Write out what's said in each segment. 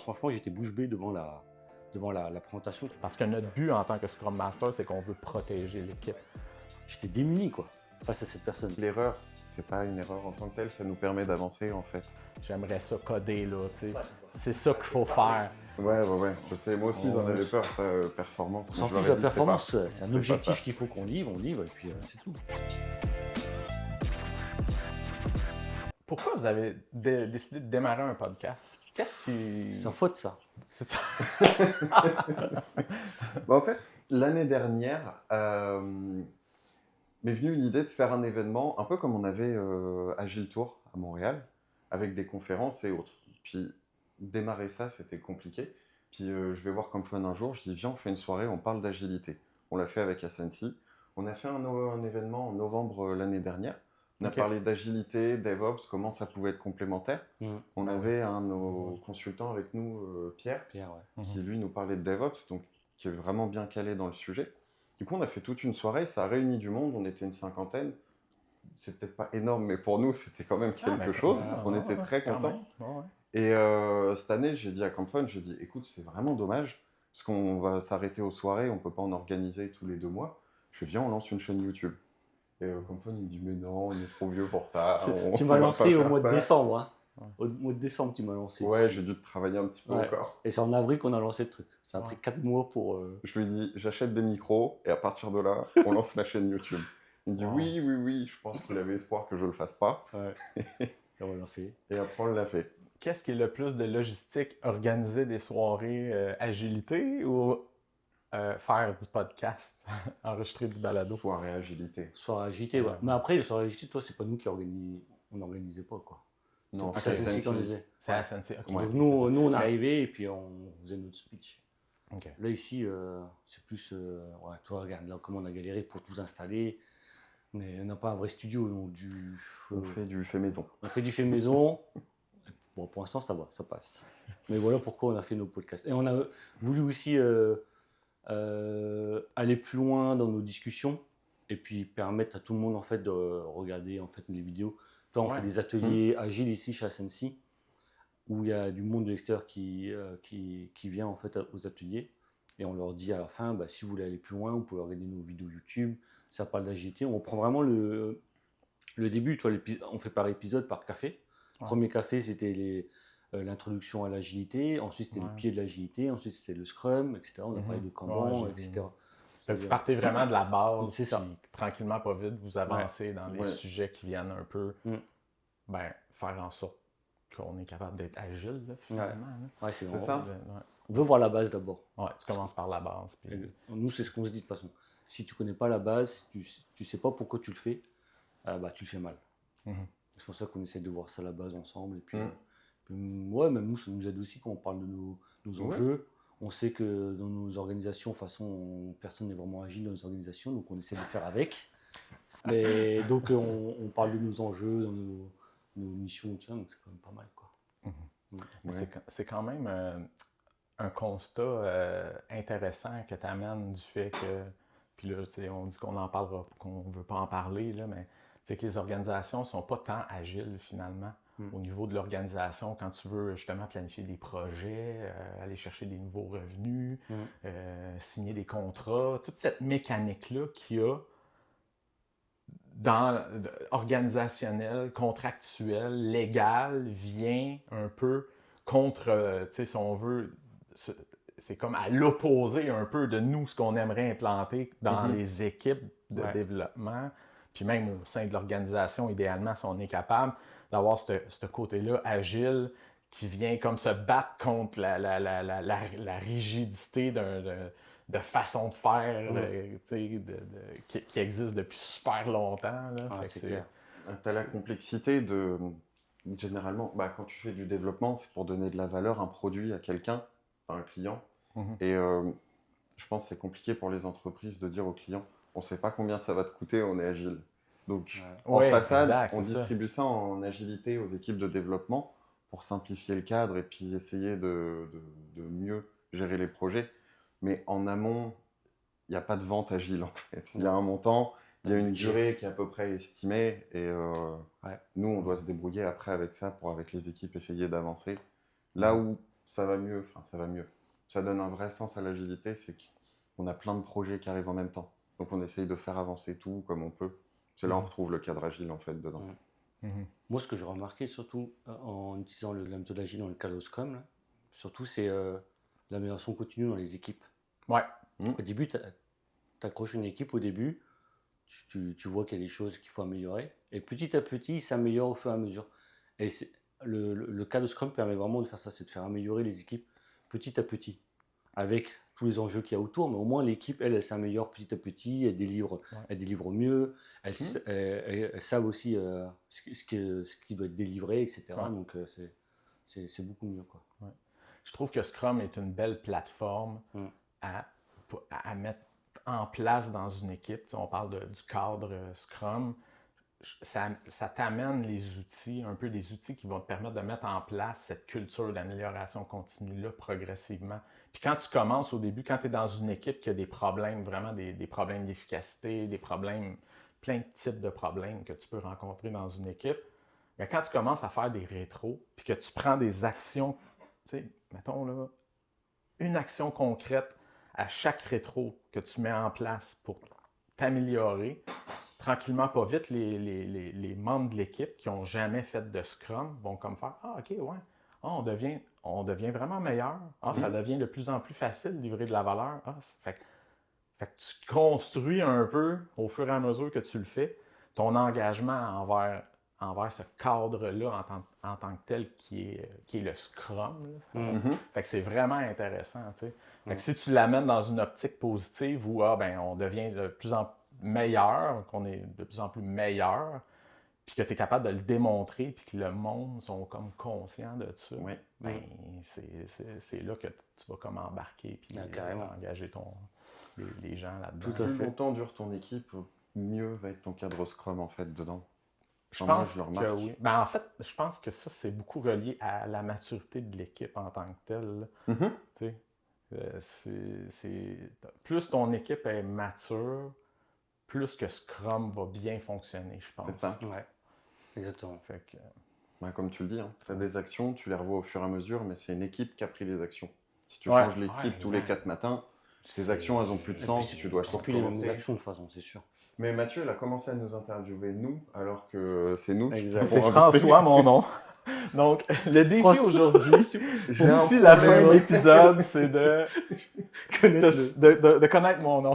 Franchement, j'étais bouche bée devant la présentation. Parce que notre but en tant que Scrum Master, c'est qu'on veut protéger l'équipe. J'étais démuni, quoi, face à cette personne. L'erreur, c'est pas une erreur en tant que telle, ça nous permet d'avancer en fait. J'aimerais ça coder, là, tu sais. C'est ça qu'il faut faire. Ouais, je sais, moi aussi j'en avais peur, ça, performance. On s'en Je leur fiche ai de la dit, performance, c'est un c'est pas objectif ça. qu'il faut qu'on livre, on livre, et puis c'est tout. Pourquoi vous avez décidé de démarrer un podcast? Qu'est-ce qui... C'est sa faute, ça. C'est ça. En fait, l'année dernière, m'est venue une idée de faire un événement, un peu comme on avait Agile Tour à Montréal, avec des conférences et autres. Puis démarrer ça, c'était compliqué. Puis je vais voir Compfun un jour, je dis viens, on fait une soirée, on parle d'agilité. On l'a fait avec Asensi. On a fait un événement en novembre l'année dernière. On a Ok. parlé d'agilité, DevOps, comment ça pouvait être complémentaire. Mmh. On avait un de nos consultants avec nous, Pierre, Pierre, ouais. qui lui nous parlait de DevOps, donc qui est vraiment bien calé dans le sujet. Du coup, on a fait toute une soirée, ça a réuni du monde, on était une cinquantaine. C'est peut-être pas énorme, mais pour nous, c'était quand même quelque chose. On était très contents. Et cette année, j'ai dit à Campfun, j'ai dit, écoute, c'est vraiment dommage, parce qu'on va s'arrêter aux soirées, on peut pas en organiser tous les 2 mois. Je viens, on lance une chaîne YouTube. Et Campfun, il me dit, mais non, on est trop vieux pour ça. Tu m'as lancé au mois de ça. décembre, hein. Au mois de décembre, tu m'as lancé. Ouais, dessus. j'ai dû travailler un petit peu Ouais. encore. Et c'est en avril qu'on a lancé le truc. Ça a pris 4 mois pour... Je lui dis, j'achète des micros, et à partir de là, on lance la chaîne YouTube. Il me dit, oui, je pense qu'il avait espoir que je le fasse pas. Ouais. Et on l'a fait. Et après, on l'a fait. Qu'est-ce qui est le plus de logistique? Organiser des soirées agilité ou faire du podcast, enregistrer du balado? Soirée agilité. Soirée agitée, ouais. Mais après, le soirée agitée, toi, c'est pas nous qui organisons. On n'organisait pas, quoi. Non, C'est Asensi qui organisait. C'est ASNC. Ok. Ouais. Donc nous, on arrivait et puis on faisait notre speech. Ok. Là, ici, c'est plus... ouais, toi, regarde, là, comment on a galéré pour tout installer. Mais on n'a pas un vrai studio, donc On fait du fait maison. on fait du fait maison. Bon, pour l'instant, ça va, ça passe. Mais voilà pourquoi on a fait nos podcasts. Et on a voulu aussi aller plus loin dans nos discussions et puis permettre à tout le monde en fait de regarder en fait les vidéos. Toi, on fait des ateliers agiles ici chez Asensi où il y a du monde de l'extérieur qui vient en fait aux ateliers et on leur dit à la fin, bah, si vous voulez aller plus loin, vous pouvez regarder nos vidéos YouTube. Ça parle d'agilité. On prend vraiment le début. Toi, on fait par épisode, par café. Ouais. Premier café, c'était l'introduction à l'agilité. Ensuite, c'était le pied de l'agilité. Ensuite, c'était le Scrum, etc. On a parlé de Kanban, etc. Donc, vous partez vraiment de la base. C'est ça. Puis, tranquillement, pas vite, vous avancez dans les sujets qui viennent un peu faire en sorte qu'on est capable d'être agile, là, finalement. Ouais, c'est C'est ça. On veut voir la base d'abord. Ouais, tu commences par la base. Puis... Nous, c'est ce qu'on se dit de toute façon. Si tu connais pas la base, si tu sais pas pourquoi tu le fais, bah, tu le fais mal. C'est pour ça qu'on essaie de voir ça à la base ensemble. Et puis, ouais, même nous, ça nous aide aussi quand on parle de nos enjeux. On sait que dans nos organisations, de toute façon, personne n'est vraiment agile dans nos organisations, donc on essaie de faire avec. Mais donc, on parle de nos enjeux, dans nos missions, tout ça, donc c'est quand même pas mal, quoi. C'est quand même un constat intéressant que tu amènes du fait que, puis là, on dit qu'on en parlera, qu'on ne veut pas en parler, là, mais c'est que les organisations ne sont pas tant agiles finalement au niveau de l'organisation quand tu veux justement planifier des projets, aller chercher des nouveaux revenus, signer des contrats, toute cette mécanique-là qu'il y a organisationnelle, contractuelle, légale, vient un peu contre, si on veut, c'est comme à l'opposé un peu de nous, ce qu'on aimerait implanter dans les équipes de développement. Puis même au sein de l'organisation, idéalement, si on est capable d'avoir ce côté-là agile qui vient comme se battre contre la rigidité de façon de faire qui existe depuis super longtemps. Là. C'est clair. Tu as la complexité de... Généralement, quand tu fais du développement, c'est pour donner de la valeur à un produit à quelqu'un, à un client. Et je pense que c'est compliqué pour les entreprises de dire aux clients on ne sait pas combien ça va te coûter, on est agile. Donc, en façade, on distribue ça en agilité aux équipes de développement pour simplifier le cadre et puis essayer de mieux gérer les projets. Mais en amont, il n'y a pas de vente agile, en fait. Il y a un montant, il y a une durée qui est à peu près estimée et nous, on doit se débrouiller après avec ça pour, avec les équipes, essayer d'avancer. Là où ça va mieux. Enfin, ça va mieux. Ça donne un vrai sens à l'agilité, c'est qu'on a plein de projets qui arrivent en même temps. Donc on essaye de faire avancer tout comme on peut. C'est là où on retrouve le cadre agile en fait dedans. Moi, ce que j'ai remarqué surtout en utilisant la méthode agile dans le cadre de Scrum, là, surtout c'est l'amélioration continue dans les équipes. Ouais. Au début, tu accroches une équipe au début, tu vois qu'il y a des choses qu'il faut améliorer, et petit à petit, il s'améliore au fur et à mesure. Et le cas de Scrum permet vraiment de faire ça, c'est de faire améliorer les équipes petit à petit, avec tous les enjeux qu'il y a autour, mais au moins l'équipe, elle s'améliore petit à petit, elle délivre mieux, elles savent aussi ce qui doit être délivré, etc. Ouais. Donc c'est beaucoup mieux, quoi. Ouais. Je trouve que Scrum est une belle plateforme à mettre en place dans une équipe. Tu sais, on parle du cadre Scrum. Ça t'amène les outils, un peu des outils qui vont te permettre de mettre en place cette culture d'amélioration continue-là progressivement. Puis quand tu commences au début, quand tu es dans une équipe qui a des problèmes, vraiment des problèmes d'efficacité, des problèmes, plein de types de problèmes que tu peux rencontrer dans une équipe, bien, quand tu commences à faire des rétros, puis que tu prends des actions, tu sais, mettons là, une action concrète à chaque rétro que tu mets en place pour t'améliorer, tranquillement, pas vite, les membres de l'équipe qui n'ont jamais fait de Scrum vont comme faire « Ah, OK, ouais, on devient vraiment meilleur. Ah, ça devient de plus en plus facile de livrer de la valeur. Ah, fait que tu construis un peu, au fur et à mesure que tu le fais, ton engagement envers ce cadre-là en tant que tel qui est le Scrum. Fait que c'est vraiment intéressant. Tu sais. Fait que si tu l'amènes dans une optique positive où on devient de plus en plus meilleur, qu'on est de plus en plus meilleur, puis que tu es capable de le démontrer, puis que le monde sont comme conscients de ça, c'est là que tu vas comme embarquer, puis engager les gens là-dedans. Plus longtemps dure ton équipe, mieux va être ton cadre Scrum en fait dedans. Je pense que oui. En fait, je pense que ça, c'est beaucoup relié à la maturité de l'équipe en tant que telle. Plus ton équipe est mature, plus que Scrum va bien fonctionner, je pense. C'est ça. Ouais, exactement. Fait que... comme tu le dis, tu as des actions, tu les revois au fur et à mesure, mais c'est une équipe qui a pris les actions. Si tu changes l'équipe tous les 4 matins, tes actions, elles n'ont plus de sens, tu dois c'est plus les mêmes actions de toute façon, c'est sûr. Mais Mathieu, il a commencé à nous interviewer, nous, alors que c'est nous qui C'est François, mon nom. Donc, le défi aujourd'hui, d'ici la fin de l'épisode, c'est de connaître mon nom.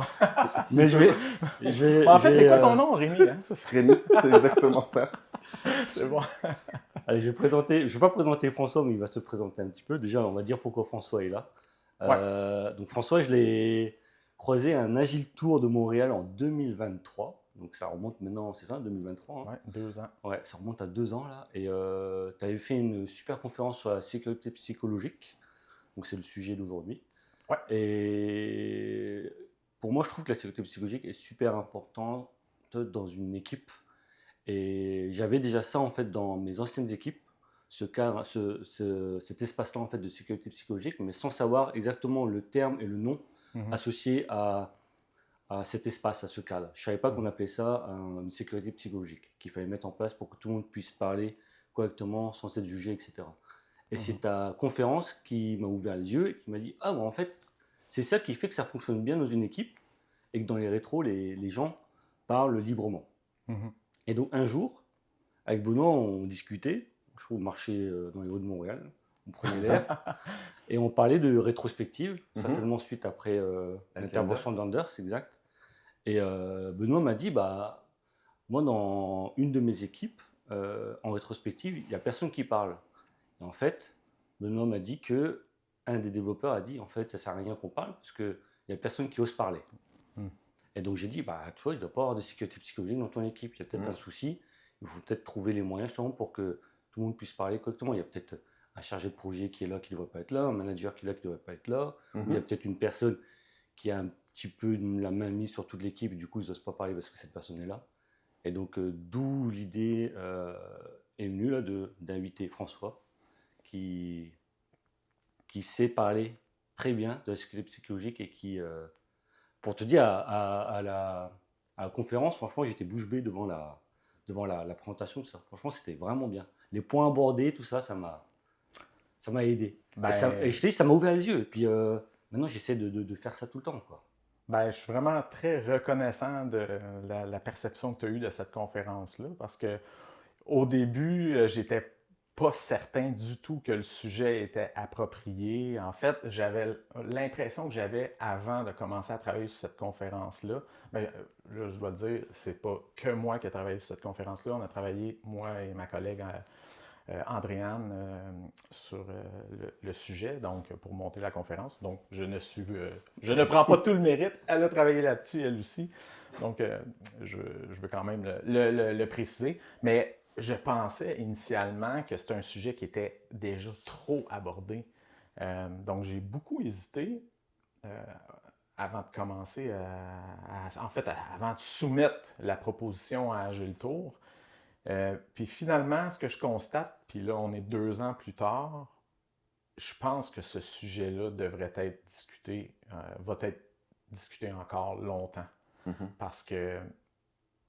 Mais je vais en fait, c'est quoi ton nom, Rémi? Hein? Rémi, c'est exactement ça. C'est bon. Allez, je vais pas présenter François, mais il va se présenter un petit peu. Déjà, on va dire pourquoi François est là. Donc François, je l'ai croisé à un Agile Tour de Montréal en 2023. Donc ça remonte maintenant, c'est ça, 2023 hein. Ouais, 2 ans. Ouais, ça remonte à 2 ans là. Et tu avais fait une super conférence sur la sécurité psychologique. Donc c'est le sujet d'aujourd'hui. Ouais. Et pour moi, je trouve que la sécurité psychologique est super importante dans une équipe. Et j'avais déjà ça en fait dans mes anciennes équipes, cet espace-là en fait de sécurité psychologique, mais sans savoir exactement le terme et le nom associé à cet espace, à ce cadre. Je ne savais pas qu'on appelait ça une sécurité psychologique, qu'il fallait mettre en place pour que tout le monde puisse parler correctement sans être jugé, etc. Et c'est ta conférence qui m'a ouvert les yeux et qui m'a dit « Ah, en fait, c'est ça qui fait que ça fonctionne bien dans une équipe et que dans les rétros, les gens parlent librement. » Et donc un jour, avec Benoît, on discutait, on marchait dans les rues de Montréal, on prenait l'air, et on parlait de rétrospective, certainement suite après l'intervention d'Anders, exact. Et Benoît m'a dit, moi dans une de mes équipes, en rétrospective, il n'y a personne qui parle. Et en fait, Benoît m'a dit qu'un des développeurs a dit, en fait, ça ne sert à rien qu'on parle, parce qu'il n'y a personne qui ose parler. Et donc j'ai dit, tu vois, il ne doit pas y avoir de sécurité psychologique dans ton équipe, il y a peut-être un souci, il faut peut-être trouver les moyens justement pour que tout le monde puisse parler correctement. Il y a peut-être un chargé de projet qui est là, qui ne devrait pas être là, un manager qui est là, qui ne devrait pas être là, il y a peut-être une personne qui a un petit peu la main mise sur toute l'équipe, et du coup ils n'osent pas parler parce que cette personne est là. Et donc d'où l'idée est venue là, d'inviter François, qui sait parler très bien de la sécurité psychologique et qui... Pour te dire, à la conférence, franchement, j'étais bouche bée devant la présentation de ça. Franchement, c'était vraiment bien. Les points abordés, tout ça, ça m'a Ça m'a aidé. Ben, Et je te dis, ça m'a ouvert les yeux. Et puis maintenant, j'essaie de faire ça tout le temps, quoi. Ben, je suis vraiment très reconnaissant de la perception que tu as eue de cette conférence-là, parce que au début, j'étais pas certain du tout que le sujet était approprié. En fait, j'avais l'impression que j'avais avant de commencer à travailler sur cette conférence-là. Ben, là, je dois le dire, c'est pas que moi qui ai travaillé sur cette conférence-là. On a travaillé, moi et ma collègue Andréane, sur le sujet, donc pour monter la conférence. Donc, je ne prends pas tout le mérite. Elle a travaillé là-dessus, elle aussi. Donc, je veux quand même le préciser. Mais je pensais initialement que c'était un sujet qui était déjà trop abordé. Donc, j'ai beaucoup hésité avant de commencer, en fait, avant de soumettre la proposition à Gilles Tour. Puis finalement, ce que je constate, puis là, on est 2 ans plus tard, je pense que ce sujet-là devrait être discuté, va être discuté encore longtemps. Parce que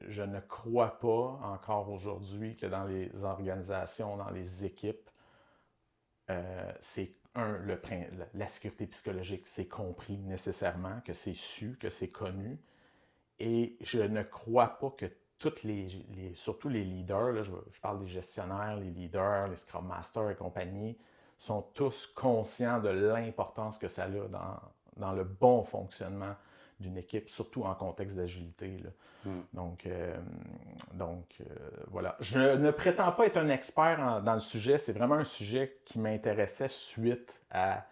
je ne crois pas encore aujourd'hui que dans les organisations, dans les équipes, c'est la sécurité psychologique, c'est compris nécessairement, que c'est su, que c'est connu. Et je ne crois pas que surtout les leaders, là, je parle des gestionnaires, les leaders, les Scrum Masters et compagnie, sont tous conscients de l'importance que ça a dans le bon fonctionnement d'une équipe, surtout en contexte d'agilité. Donc, voilà. Je ne prétends pas être un expert dans le sujet. C'est vraiment un sujet qui m'intéressait suite à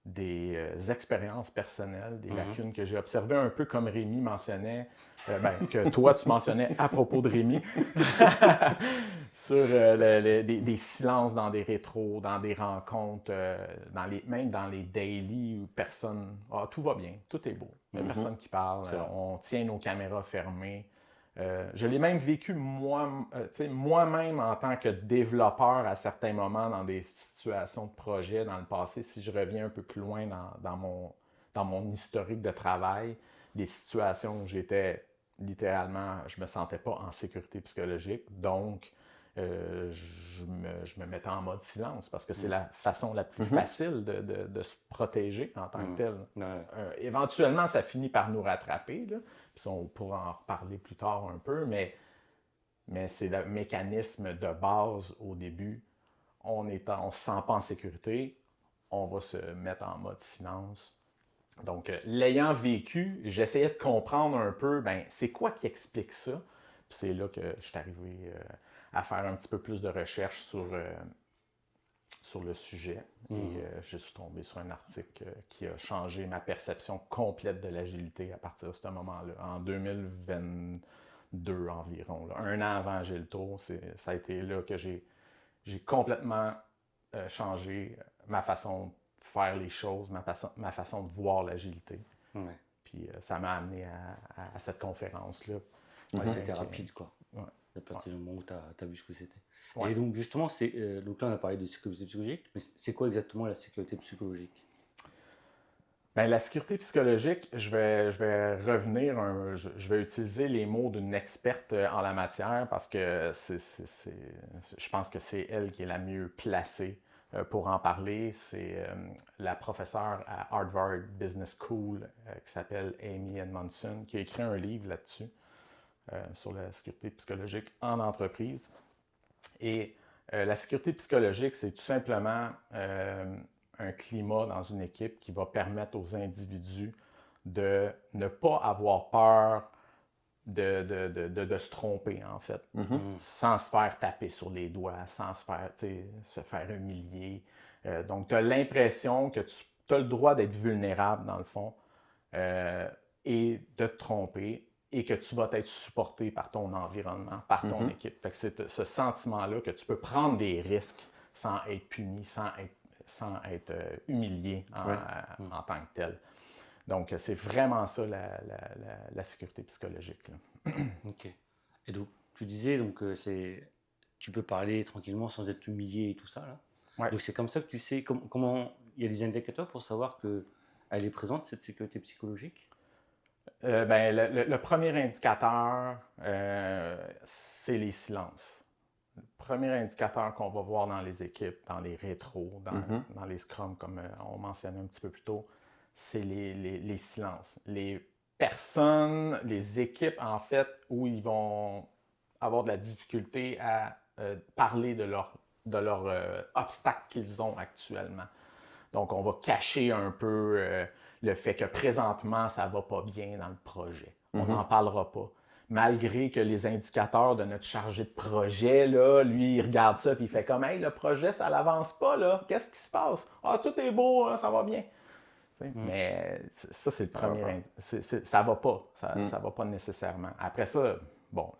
des expériences personnelles, des lacunes que j'ai observées, un peu comme Rémi mentionnait, que toi tu mentionnais à propos de Rémi, sur des silences dans des rétros, dans des rencontres, même dans les daily où personne, tout va bien, tout est beau, il n'y a personne qui parle, on tient nos caméras fermées. Je l'ai même vécu moi-même en tant que développeur à certains moments dans des situations de projet dans le passé. Si je reviens un peu plus loin dans mon historique de travail, des situations où j'étais littéralement, je me sentais pas en sécurité psychologique. Donc, je me mettais en mode silence parce que c'est la façon la plus facile de se protéger en tant que tel. Éventuellement, ça finit par nous rattraper, là. Puis on pourra en reparler plus tard un peu, mais c'est le mécanisme de base au début. On ne se sent pas en sécurité, on va se mettre en mode silence. Donc, l'ayant vécu, j'essayais de comprendre un peu, c'est quoi qui explique ça? Puis c'est là que je suis arrivé à faire un petit peu plus de recherche sur le sujet. Et je suis tombé sur un article qui a changé ma perception complète de l'agilité à partir de ce moment-là, en 2022 environ. Là. 1 an avant Gilles Tour, ça a été là que j'ai complètement changé ma façon de faire les choses, ma façon de voir l'agilité. Ouais. Puis ça m'a amené à cette conférence-là. Ouais, c'était rapide, quoi. Ouais. À partir du moment où tu as vu ce que c'était. Ouais. Et donc, justement, donc là, on a parlé de sécurité psychologique, mais c'est quoi exactement la sécurité psychologique? La sécurité psychologique, je vais revenir, je vais utiliser les mots d'une experte en la matière parce que je pense que c'est elle qui est la mieux placée pour en parler. C'est la professeure à Harvard Business School qui s'appelle Amy Edmondson qui a écrit un livre là-dessus sur la sécurité psychologique en entreprise. Et la sécurité psychologique, c'est tout simplement un climat dans une équipe qui va permettre aux individus de ne pas avoir peur de se tromper, en fait, sans se faire taper sur les doigts, sans se faire humilier. Donc, tu as l'impression que tu as le droit d'être vulnérable, dans le fond, et de te tromper, et que tu vas être supporté par ton environnement, par ton équipe. Fait que c'est ce sentiment-là que tu peux prendre des risques sans être puni, sans être humilié en tant que tel. Donc, c'est vraiment ça la sécurité psychologique. Là. Ok. Et donc, tu disais donc, tu peux parler tranquillement sans être humilié et tout ça, là. Ouais. Donc, c'est comme ça que tu sais comment il y a des indicateurs pour savoir qu'elle est présente, cette sécurité psychologique? Le premier indicateur, c'est les silences. le premier indicateur qu'on va voir dans les équipes, dans les rétros, dans les scrums, comme on mentionnait un petit peu plus tôt, c'est les silences. Les personnes, les équipes, en fait, où ils vont avoir de la difficulté à parler de leur obstacle qu'ils ont actuellement. Donc, on va cacher un peu le fait que présentement, ça ne va pas bien dans le projet. On n'en parlera pas. Malgré que les indicateurs de notre chargé de projet, là, lui, il regarde ça et il fait comme « Hey, le projet, ça n'avance pas, là. Qu'est-ce qui se passe? Ah, tout est beau, là, ça va bien. » Mais ça, c'est le premier. Ça va pas. Ça va pas nécessairement. Après ça, bon,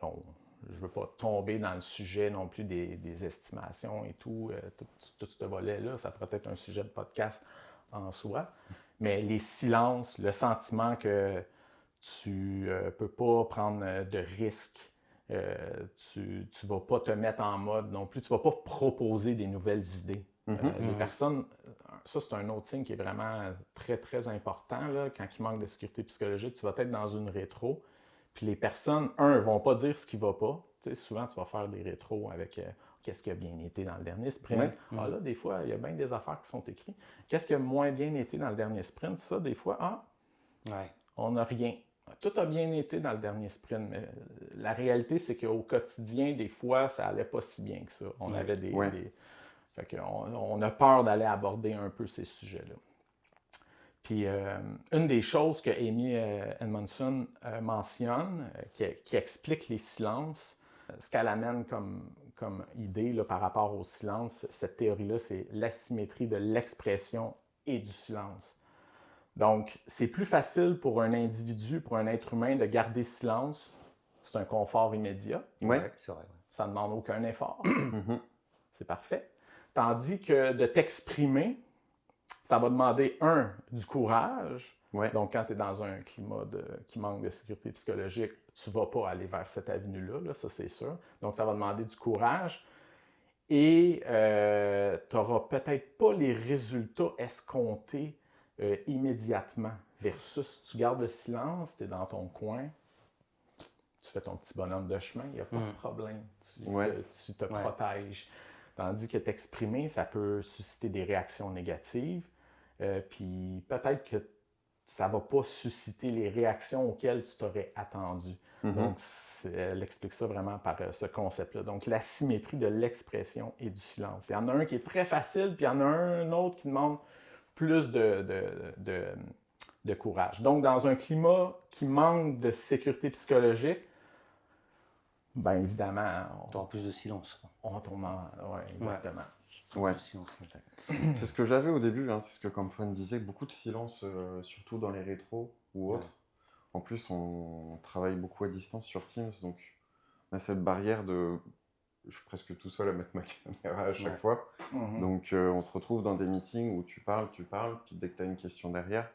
je veux pas tomber dans le sujet non plus des estimations et tout. Tout ce volet-là, ça pourrait être un sujet de podcast en soi. Mais les silences, le sentiment que tu peux pas prendre de risques, tu vas pas te mettre en mode non plus, tu vas pas proposer des nouvelles idées. Les personnes, ça c'est un autre signe qui est vraiment très très important là, quand il manque de sécurité psychologique. Tu vas être dans une rétro, puis les personnes, vont pas dire ce qui va pas. Tu sais, souvent tu vas faire des rétros avec qu'est-ce qui a bien été dans le dernier sprint. Ah là, des fois, il y a bien des affaires qui sont écrites. Qu'est-ce qui a moins bien été dans le dernier sprint? Ça, des fois, on n'a rien. Tout a bien été dans le dernier sprint, mais la réalité, c'est qu'au quotidien, des fois, ça allait pas si bien que ça. On avait fait qu'on a peur d'aller aborder un peu ces sujets-là. Puis, une des choses que Amy Edmondson mentionne, qui explique les silences, ce qu'elle amène comme idée là, par rapport au silence, cette théorie-là, c'est l'asymétrie de l'expression et du silence. Donc, c'est plus facile pour un individu, pour un être humain, de garder silence. C'est un confort immédiat. Oui, c'est vrai. Ça ne demande aucun effort. C'est parfait. Tandis que de t'exprimer, ça va demander, du courage. Donc, quand tu es dans un climat qui manque de sécurité psychologique, tu ne vas pas aller vers cette avenue-là, là, ça c'est sûr. Donc, ça va demander du courage. Et tu n'auras peut-être pas les résultats escomptés immédiatement. Versus, tu gardes le silence, tu es dans ton coin, tu fais ton petit bonhomme de chemin, il n'y a pas de problème. Tu te protèges. Tandis que t'exprimer, ça peut susciter des réactions négatives. Puis peut-être que ça ne va pas susciter les réactions auxquelles tu t'aurais attendu. Donc, elle explique ça vraiment par ce concept-là. Donc, la symétrie de l'expression et du silence. Il y en a un qui est très facile, puis il y en a un autre qui demande plus de courage. Donc, dans un climat qui manque de sécurité psychologique, bien évidemment, Tu auras plus de silence. On tombe en... Oui, exactement. Ouais. C'est ce que j'avais au début, hein, c'est ce que Camphren disait, beaucoup de silence, surtout dans les rétros ou autres. En plus, on travaille beaucoup à distance sur Teams, donc on a cette barrière de... Je suis presque tout seul à mettre ma caméra à chaque fois. Donc on se retrouve dans des meetings où tu parles, puis dès que tu as une question derrière,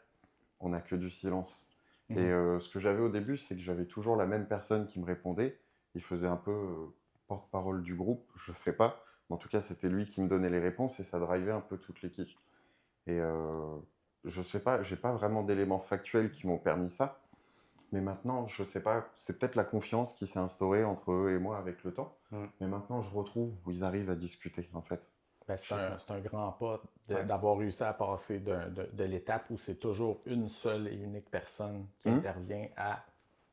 on n'a que du silence. Et ce que j'avais au début, c'est que j'avais toujours la même personne qui me répondait. Il faisait un peu porte-parole du groupe, je sais pas. Mais en tout cas, c'était lui qui me donnait les réponses et ça drivait un peu toute l'équipe. Et je sais pas, j'ai pas vraiment d'éléments factuels qui m'ont permis ça. Mais maintenant, je sais pas, c'est peut-être la confiance qui s'est instaurée entre eux et moi avec le temps. Mais maintenant, je retrouve où ils arrivent à discuter, en fait. Ben, c'est un grand pas d'avoir réussi à passer de l'étape où c'est toujours une seule et unique personne qui intervient à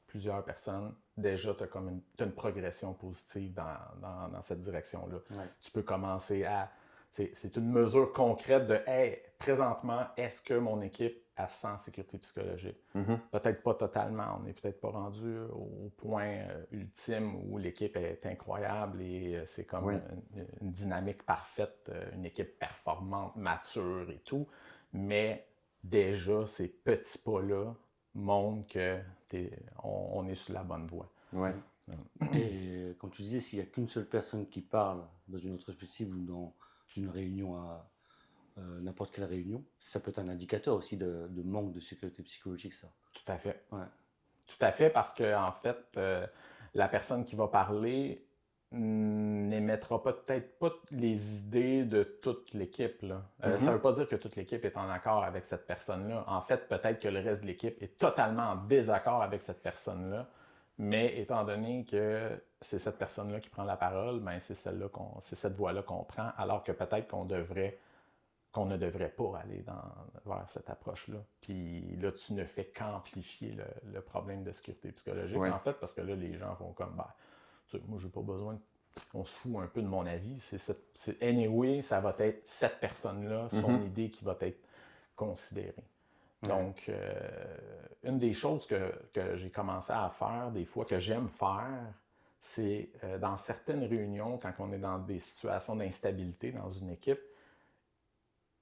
plusieurs personnes. Déjà, tu as une progression positive dans cette direction-là. Tu peux commencer à... C'est une mesure concrète de « Hey, présentement, est-ce que mon équipe a sans sécurité psychologique? » Peut-être pas totalement. On n'est peut-être pas rendu au point ultime où l'équipe est incroyable et c'est comme une dynamique parfaite, une équipe performante, mature et tout. Mais déjà, ces petits pas-là montrent qu'on est sur la bonne voie. Et comme tu disais, s'il n'y a qu'une seule personne qui parle dans une autre perspective ou dans une réunion à n'importe quelle réunion, ça peut être un indicateur aussi de manque de sécurité psychologique, ça. Tout à fait. Tout à fait, parce que en fait, la personne qui va parler n'émettra peut-être pas les idées de toute l'équipe. Ça ne veut pas dire que toute l'équipe est en accord avec cette personne-là. En fait, peut-être que le reste de l'équipe est totalement en désaccord avec cette personne-là, Mais étant donné que c'est cette personne-là qui prend la parole, ben c'est cette voie-là qu'on prend, alors que peut-être qu'on ne devrait pas aller vers cette approche-là. Puis là, tu ne fais qu'amplifier le problème de sécurité psychologique, Ouais. en fait, parce que là, les gens vont comme, ben, tu sais, moi, j'ai pas besoin, on se fout un peu de mon avis. Anyway, ça va être cette personne-là, son idée qui va être considérée. Donc, une des choses que j'ai commencé à faire, des fois, que j'aime faire, c'est dans certaines réunions, quand on est dans des situations d'instabilité dans une équipe,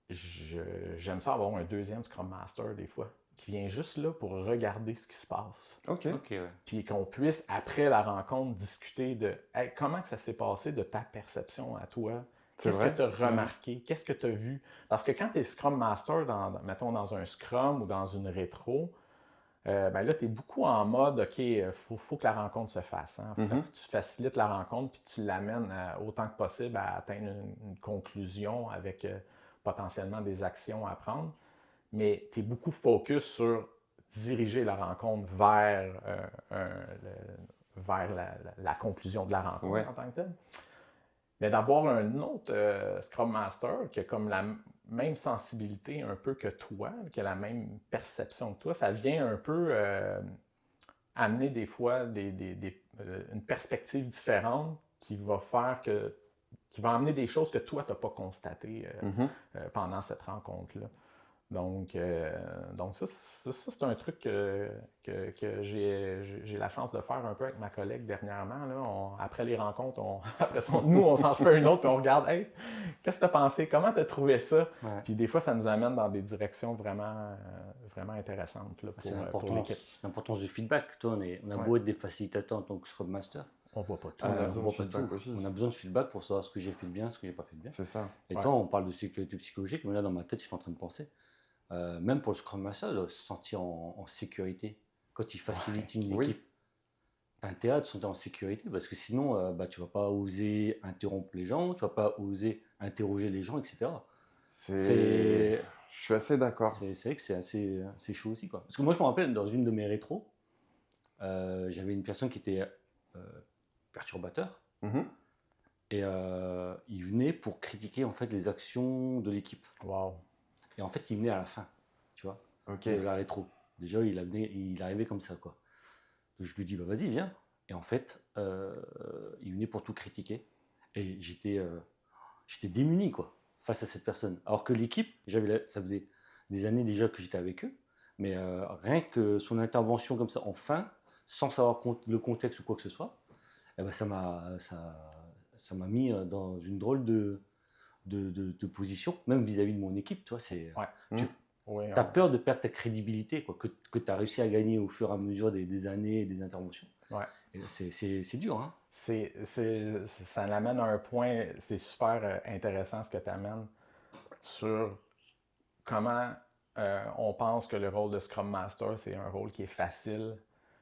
j'aime ça avoir un deuxième Scrum Master, des fois, qui vient juste là pour regarder ce qui se passe. OK. Ouais. Puis qu'on puisse, après la rencontre, discuter de hey, comment que ça s'est passé de ta perception à toi. Qu'est-ce que tu as remarqué? Qu'est-ce que tu as vu? Parce que quand tu es Scrum Master, mettons dans un Scrum ou dans une rétro, ben là, tu es beaucoup en mode OK, faut que la rencontre se fasse. Hein? Faut que tu facilites la rencontre puis tu l'amènes autant que possible à atteindre une conclusion avec potentiellement des actions à prendre. Mais tu es beaucoup focus sur diriger la rencontre vers, la conclusion de la rencontre en tant que telle. Mais d'avoir un autre Scrum Master qui a comme la même sensibilité un peu que toi, qui a la même perception que toi, ça vient un peu amener des fois une perspective différente qui va faire qui va amener des choses que toi, tu n'as pas constatées pendant cette rencontre-là. Donc ça c'est un truc que j'ai la chance de faire un peu avec ma collègue dernièrement. Là. Après les rencontres, après ça, nous, on s'en refait une autre et on regarde, hey, qu'est-ce que tu as pensé? Comment tu as trouvé ça? Ouais. Puis des fois, ça nous amène dans des directions vraiment, vraiment intéressantes là, pour l'équipe. L'importance du feedback. Toi, on a beau être des facilitateurs en tant que Scrum Master. On voit pas tout. On a besoin de feedback aussi. On a besoin de feedback pour savoir ce que j'ai fait de bien, ce que j'ai pas fait de bien. C'est ça. Et toi, on parle de sécurité psychologique, mais là, dans ma tête, je suis en train de penser. Même pour le Scrum Master, il doit se sentir en sécurité quand il facilite une équipe. Tu as intérêt à te sentir en sécurité parce que sinon, tu ne vas pas oser interrompre les gens, tu ne vas pas oser interroger les gens, etc. Je suis assez d'accord. C'est vrai que c'est assez chaud aussi. Parce que moi, je me rappelle, dans une de mes rétros, j'avais une personne qui était perturbateur. Et il venait pour critiquer en fait, les actions de l'équipe. Wow. Et en fait, il venait à la fin, tu vois, de la rétro. Déjà, il arrivait comme ça, quoi. Donc, je lui dis, bah, vas-y, viens. Et en fait, il venait pour tout critiquer. Et j'étais démuni, quoi, face à cette personne. Alors que l'équipe, ça faisait des années déjà que j'étais avec eux, mais rien que son intervention comme ça, en fin, sans savoir le contexte ou quoi que ce soit, eh ben, ça m'a mis dans une drôle de position, même vis-à-vis de mon équipe, tu vois, tu as peur de perdre ta crédibilité, quoi, que tu as réussi à gagner au fur et à mesure des années et des interventions. Ouais. C'est dur, hein? Ça l'amène à un point, c'est super intéressant ce que tu amènes sur comment on pense que le rôle de Scrum Master, c'est un rôle qui est facile.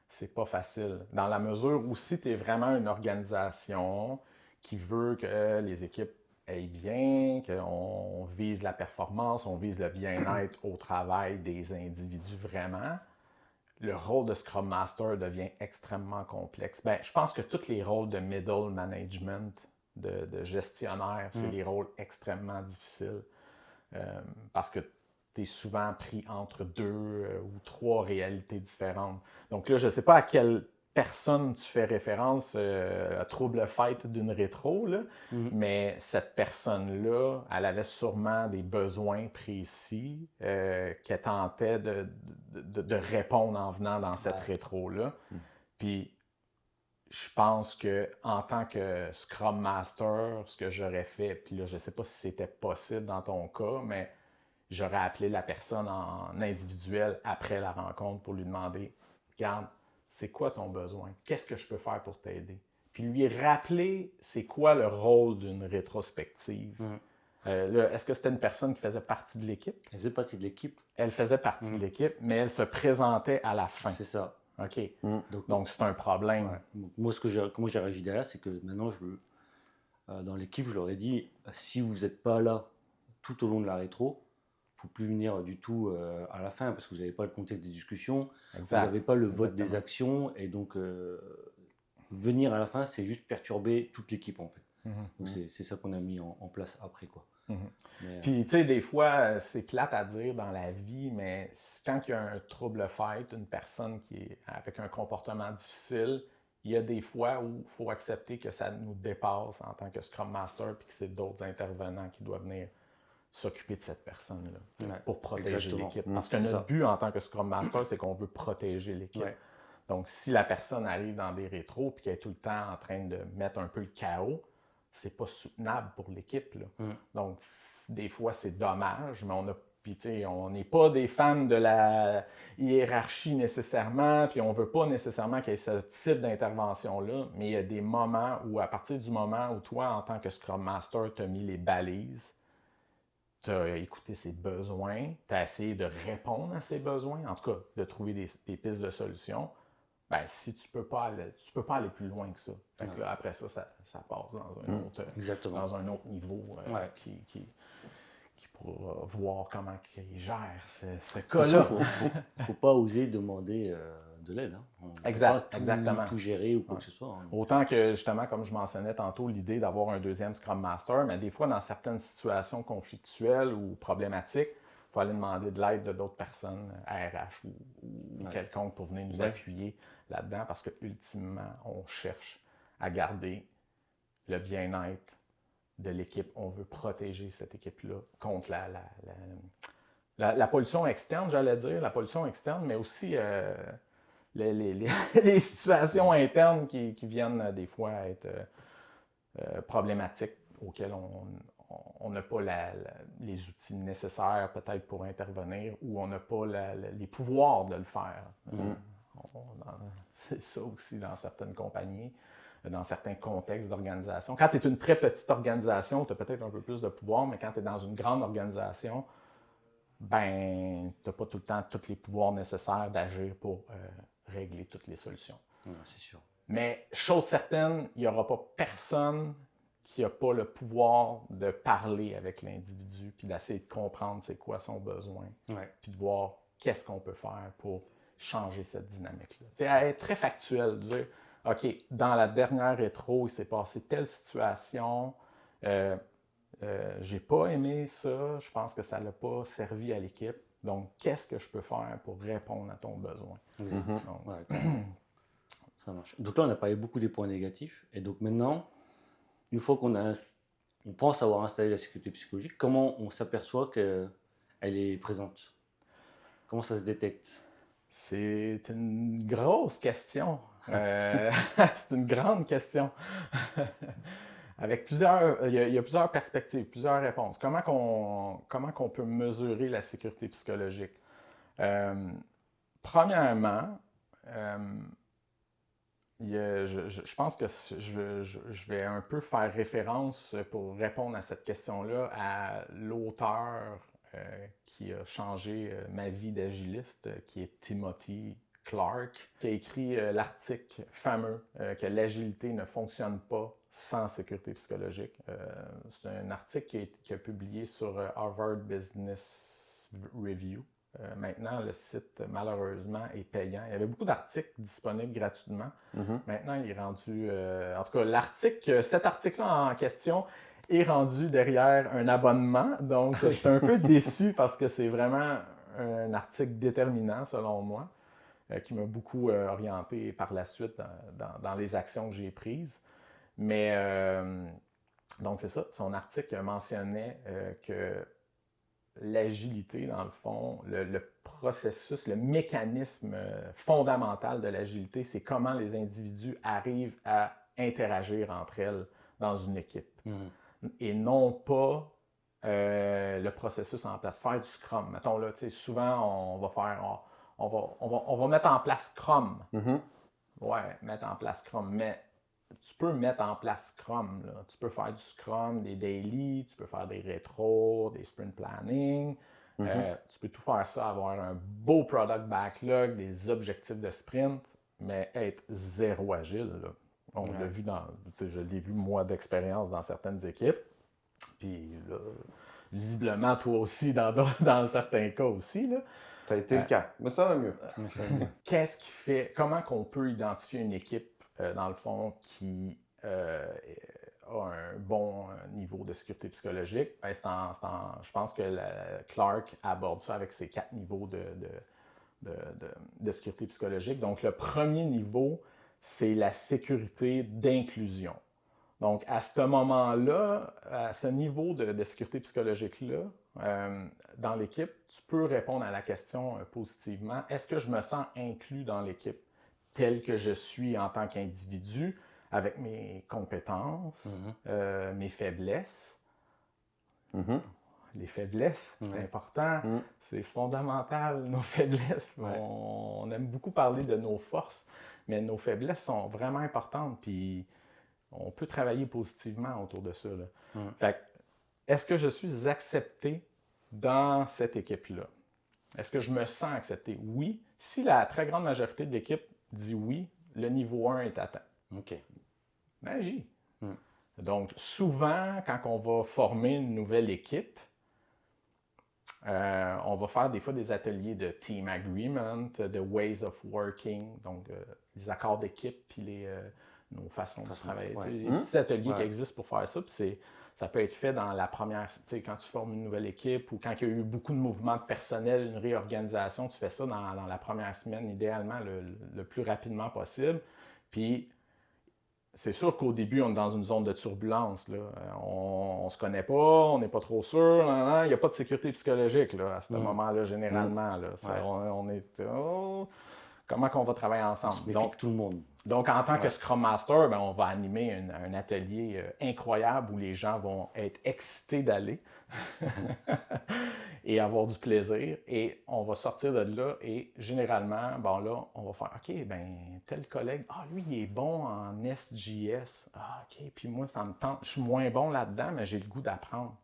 C'est pas facile. Dans la mesure où si tu es vraiment une organisation qui veut que les équipes aillent bien, qu'on vise la performance, on vise le bien-être au travail des individus vraiment, le rôle de Scrum Master devient extrêmement complexe. Ben, je pense que tous les rôles de middle management, de gestionnaire, c'est des rôles extrêmement difficiles parce que tu es souvent pris entre 2 ou 3 réalités différentes. Donc là, je ne sais pas à quelle personne tu fais référence, à Trouble Fight d'une rétro, là, mais cette personne-là, elle avait sûrement des besoins précis qu'elle tentait de répondre en venant dans cette rétro-là. Puis, je pense qu'en tant que Scrum Master, ce que j'aurais fait, puis là, je ne sais pas si c'était possible dans ton cas, mais j'aurais appelé la personne en individuel après la rencontre pour lui demander « Regarde, c'est quoi ton besoin? Qu'est-ce que je peux faire pour t'aider? » Puis lui rappeler c'est quoi le rôle d'une rétrospective. Est-ce que c'était une personne qui faisait partie de l'équipe? Elle faisait partie de l'équipe. Elle faisait partie de l'équipe, mais elle se présentait à la fin. C'est ça. OK. Donc, c'est un problème. Ouais. Moi, comment j'ai réagi derrière, c'est que maintenant, dans l'équipe, je leur ai dit, si vous n'êtes pas là tout au long de la rétro, faut plus venir du tout à la fin parce que vous n'avez pas le contexte des discussions, Exact. vous n'avez pas le vote Exactement. des actions et donc venir à la fin, c'est juste perturber toute l'équipe en fait. Donc c'est ça qu'on a mis en place après quoi. Mais, Puis, tu sais, des fois, c'est plate à dire dans la vie, mais quand il y a un trouble fight, une personne qui est avec un comportement difficile, il y a des fois où il faut accepter que ça nous dépasse en tant que Scrum Master, puis que c'est d'autres intervenants qui doivent venir s'occuper de cette personne-là tu sais, Ouais, pour protéger exactement. l'équipe. Parce que C'est notre ça. but en tant que Scrum Master, c'est qu'on veut protéger l'équipe. Ouais. Donc, si la personne arrive dans des rétros et qu'elle est tout le temps en train de mettre un peu le chaos, c'est pas soutenable pour l'équipe. Donc, des fois, c'est dommage, mais on n'est pas des fans de la hiérarchie nécessairement, puis on veut pas nécessairement qu'il y ait ce type d'intervention-là, mais il y a des moments où, à partir du moment où toi, en tant que Scrum Master, tu as mis les balises, tu as écouté ses besoins, tu as essayé de répondre à ses besoins, en tout cas, de trouver des pistes de solutions, ben, si tu peux pas aller plus loin que ça. Fait que là, après ça, ça passe dans un autre niveau qui pourra voir comment il gère ce cas-là. Faut pas oser demander de l'aide. Hein. On peut pas tout gérer ou quoi que ce soit. Hein. Autant que, justement, comme je mentionnais tantôt, l'idée d'avoir un deuxième Scrum Master, mais des fois, dans certaines situations conflictuelles ou problématiques, il faut aller demander de l'aide de d'autres personnes, RH ou quelconque, pour venir nous appuyer là-dedans, parce que ultimement, on cherche à garder le bien-être de l'équipe. On veut protéger cette équipe-là contre la pollution externe, j'allais dire, la pollution externe, mais aussi les situations internes qui viennent des fois être problématiques, auxquelles on n'a pas les outils nécessaires peut-être pour intervenir ou on n'a pas les pouvoirs de le faire. C'est ça aussi dans certaines compagnies, dans certains contextes d'organisation. Quand tu es une très petite organisation, tu as peut-être un peu plus de pouvoir, mais quand tu es dans une grande organisation, ben, tu n'as pas tout le temps tous les pouvoirs nécessaires d'agir pour régler toutes les solutions. C'est sûr. Mais chose certaine, il n'y aura pas personne qui n'a pas le pouvoir de parler avec l'individu, puis d'essayer de comprendre c'est quoi son besoin, puis de voir qu'est-ce qu'on peut faire pour changer cette dynamique-là. C'est être très factuel, de dire, OK, dans la dernière rétro, il s'est passé telle situation, j'ai pas aimé ça, je pense que ça l'a pas servi à l'équipe, donc qu'est-ce que je peux faire pour répondre à ton besoin? Exact. Ça marche. Donc là, on a parlé beaucoup des points négatifs, et donc maintenant, une fois on pense avoir installé la sécurité psychologique, comment on s'aperçoit qu'elle est présente? Comment ça se détecte? C'est une grosse question. C'est une grande question. Avec il y a plusieurs perspectives, plusieurs réponses. Comment qu'on peut mesurer la sécurité psychologique? Premièrement, je pense que je vais un peu faire référence pour répondre à cette question-là à l'auteur qui a changé ma vie d'agiliste, qui est Timothy Clark, qui a écrit l'article fameux que l'agilité ne fonctionne pas sans sécurité psychologique. C'est un article qui a publié sur Harvard Business Review. Maintenant, le site, malheureusement, est payant. Il y avait beaucoup d'articles disponibles gratuitement. Maintenant, il est rendu... en tout cas, cet article-là en question est rendu derrière un abonnement. Donc, je suis un peu déçu parce que c'est vraiment un article déterminant, selon moi, qui m'a beaucoup orienté par la suite dans les actions que j'ai prises. Mais, donc, c'est ça. Son article mentionnait que l'agilité, dans le fond, le processus, le mécanisme fondamental de l'agilité, c'est comment les individus arrivent à interagir entre elles dans une équipe. Et non pas le processus en place. Faire du Scrum. Mettons là, souvent, on va mettre en place Scrum. Ouais, mettre en place Scrum. Mais tu peux mettre en place Scrum. Là. Tu peux faire du Scrum, des daily, tu peux faire des rétros, des sprint planning. Tu peux tout faire ça, avoir un beau product backlog, des objectifs de sprint, mais être zéro agile. Là. On l'a vu je l'ai vu moi d'expérience dans certaines équipes. Puis là, visiblement, toi aussi, dans certains cas aussi, là. Ça a été le cas, mais ça va mieux. Qu'est-ce qui fait, comment qu'on peut identifier une équipe, dans le fond, qui a un bon niveau de sécurité psychologique? Ben, je pense que Clark aborde ça avec ses 4 niveaux de sécurité psychologique. Donc, le premier niveau, c'est la sécurité d'inclusion. Donc, à ce moment-là, à ce niveau de sécurité psychologique-là, dans l'équipe, tu peux répondre à la question positivement. Est-ce que je me sens inclus dans l'équipe tel que je suis en tant qu'individu, avec mes compétences, mes faiblesses? Les faiblesses, c'est important, c'est fondamental, nos faiblesses. On aime beaucoup parler de nos forces, mais nos faiblesses sont vraiment importantes, puis on peut travailler positivement autour de ça. Fait que, est-ce que je suis accepté dans cette équipe-là? Est-ce que je me sens accepté? Oui. Si la très grande majorité de l'équipe dit oui, le niveau 1 est atteint. OK. Magie. Donc, souvent, quand on va former une nouvelle équipe, on va faire des fois des ateliers de team agreement, de ways of working, donc des accords d'équipe, puis nos façons de travailler. Les petits ateliers qui existent pour faire ça, puis ça peut être fait dans la première, quand tu formes une nouvelle équipe ou quand il y a eu beaucoup de mouvements de personnel, une réorganisation, tu fais ça dans la première semaine, idéalement le plus rapidement possible. Puis, c'est sûr qu'au début, on est dans une zone de turbulence. Là. On ne se connaît pas, on n'est pas trop sûr. Il n'y a pas de sécurité psychologique là, à ce moment-là, généralement. Là. On est... comment qu'on va travailler ensemble? Donc, tout le monde. Donc, en tant que Scrum Master, ben, on va animer un atelier incroyable où les gens vont être excités d'aller et avoir du plaisir. Et on va sortir de là et généralement, bon là, on va faire « OK, ben tel collègue, lui, il est bon en SJS. Ah, OK, puis moi, ça me tente. Je suis moins bon là-dedans, mais j'ai le goût d'apprendre.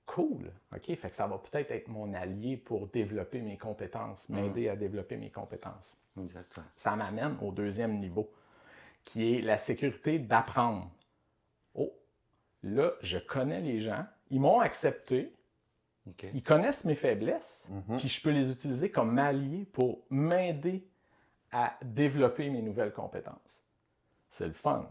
Cool. OK, fait que ça va peut-être être mon allié pour développer mes compétences, m'aider à développer mes compétences. » Exactement. Ça m'amène au deuxième niveau, qui est la sécurité d'apprendre. Oh, là, je connais les gens, ils m'ont accepté, ils connaissent mes faiblesses, puis je peux les utiliser comme alliés pour m'aider à développer mes nouvelles compétences. C'est le fun.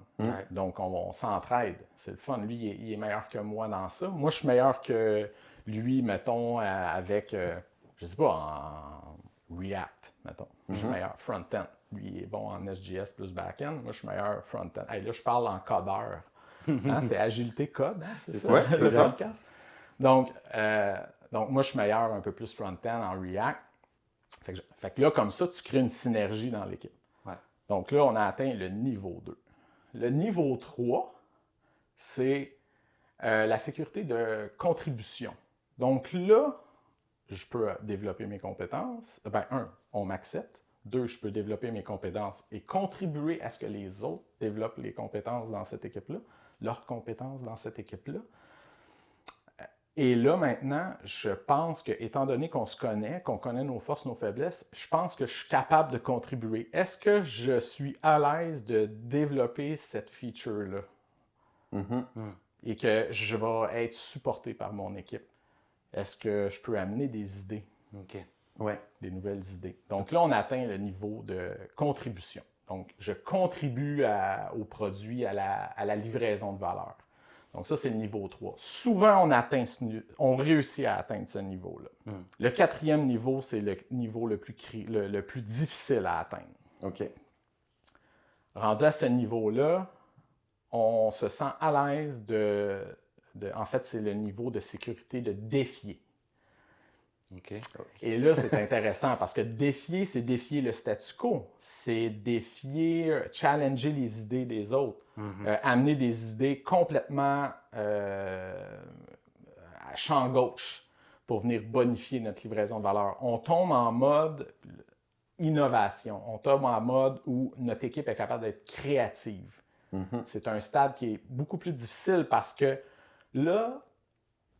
Donc, on s'entraide. C'est le fun. Lui, il est meilleur que moi dans ça. Moi, je suis meilleur que lui, mettons, avec, je sais pas, en React, mettons. Je suis meilleur front-end. Lui, il est bon en SJS plus back-end. Moi, je suis meilleur front-end. Hey, là, je parle en codeur. C'est agilité code, c'est ça? Ouais, c'est ça. Donc, moi, je suis meilleur un peu plus front-end en React. Fait que là, comme ça, tu crées une synergie dans l'équipe. Donc là, on a atteint le niveau 2. Le niveau 3, c'est la sécurité de contribution. Donc là, je peux développer mes compétences. On m'accepte. 2, je peux développer mes compétences et contribuer à ce que les autres développent les compétences dans cette équipe-là, leurs compétences dans cette équipe-là. Et là, maintenant, je pense que, étant donné qu'on se connaît, qu'on connaît nos forces, nos faiblesses, je pense que je suis capable de contribuer. Est-ce que je suis à l'aise de développer cette feature-là? Et que je vais être supporté par mon équipe? Est-ce que je peux amener des idées? Des nouvelles idées. Donc là, on atteint le niveau de contribution. Donc, je contribue au produit, à la livraison de valeur. Donc ça, c'est le niveau 3. Souvent, on réussit à atteindre ce niveau-là. Le 4e niveau, c'est le niveau le plus difficile à atteindre. Rendu à ce niveau-là, on se sent à l'aise en fait, c'est le niveau de sécurité de défier. Et là, c'est intéressant parce que défier, c'est défier le statu quo. C'est défier, challenger les idées des autres. Amener des idées complètement à champ gauche pour venir bonifier notre livraison de valeur. On tombe en mode innovation. On tombe en mode où notre équipe est capable d'être créative. C'est un stade qui est beaucoup plus difficile parce que là,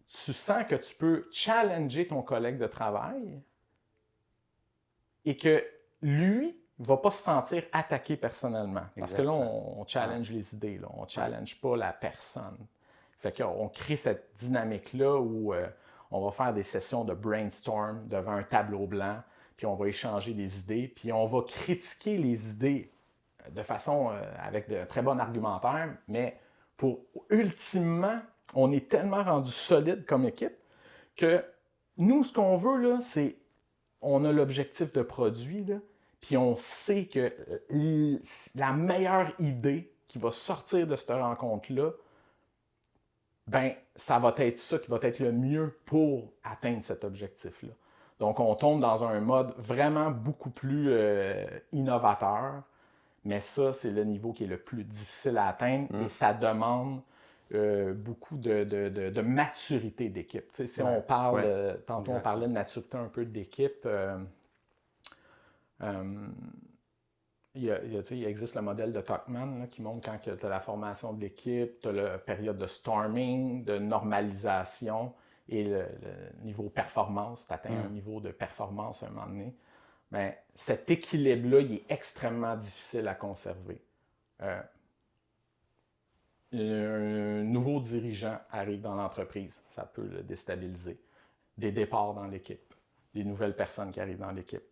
tu sens que tu peux challenger ton collègue de travail et que lui ne va pas se sentir attaqué personnellement. Parce que là, on challenge les idées, là. On ne challenge pas la personne. Fait qu'on crée cette dynamique-là où On va faire des sessions de brainstorm devant un tableau blanc, puis on va échanger des idées, puis on va critiquer les idées de façon avec de très bon argumentaire, mais pour ultimement, on est tellement rendu solide comme équipe que nous, ce qu'on veut, là, c'est on a l'objectif de produit, là, puis on sait que la meilleure idée qui va sortir de cette rencontre-là, ben, ça va être ça qui va être le mieux pour atteindre cet objectif-là. Donc, on tombe dans un mode vraiment beaucoup plus innovateur, mais ça, c'est le niveau qui est le plus difficile à atteindre et ça demande beaucoup de maturité d'équipe. Tu sais, si on parle, tantôt on parlait de maturité un peu d'équipe, il existe le modèle de Tuckman là, qui montre quand tu as la formation de l'équipe, tu as la période de storming, de normalisation et le niveau performance. Tu atteins un niveau de performance à un moment donné. Bien, cet équilibre-là, il est extrêmement difficile à conserver. Un nouveau dirigeant arrive dans l'entreprise, ça peut le déstabiliser. Des départs dans l'équipe, des nouvelles personnes qui arrivent dans l'équipe.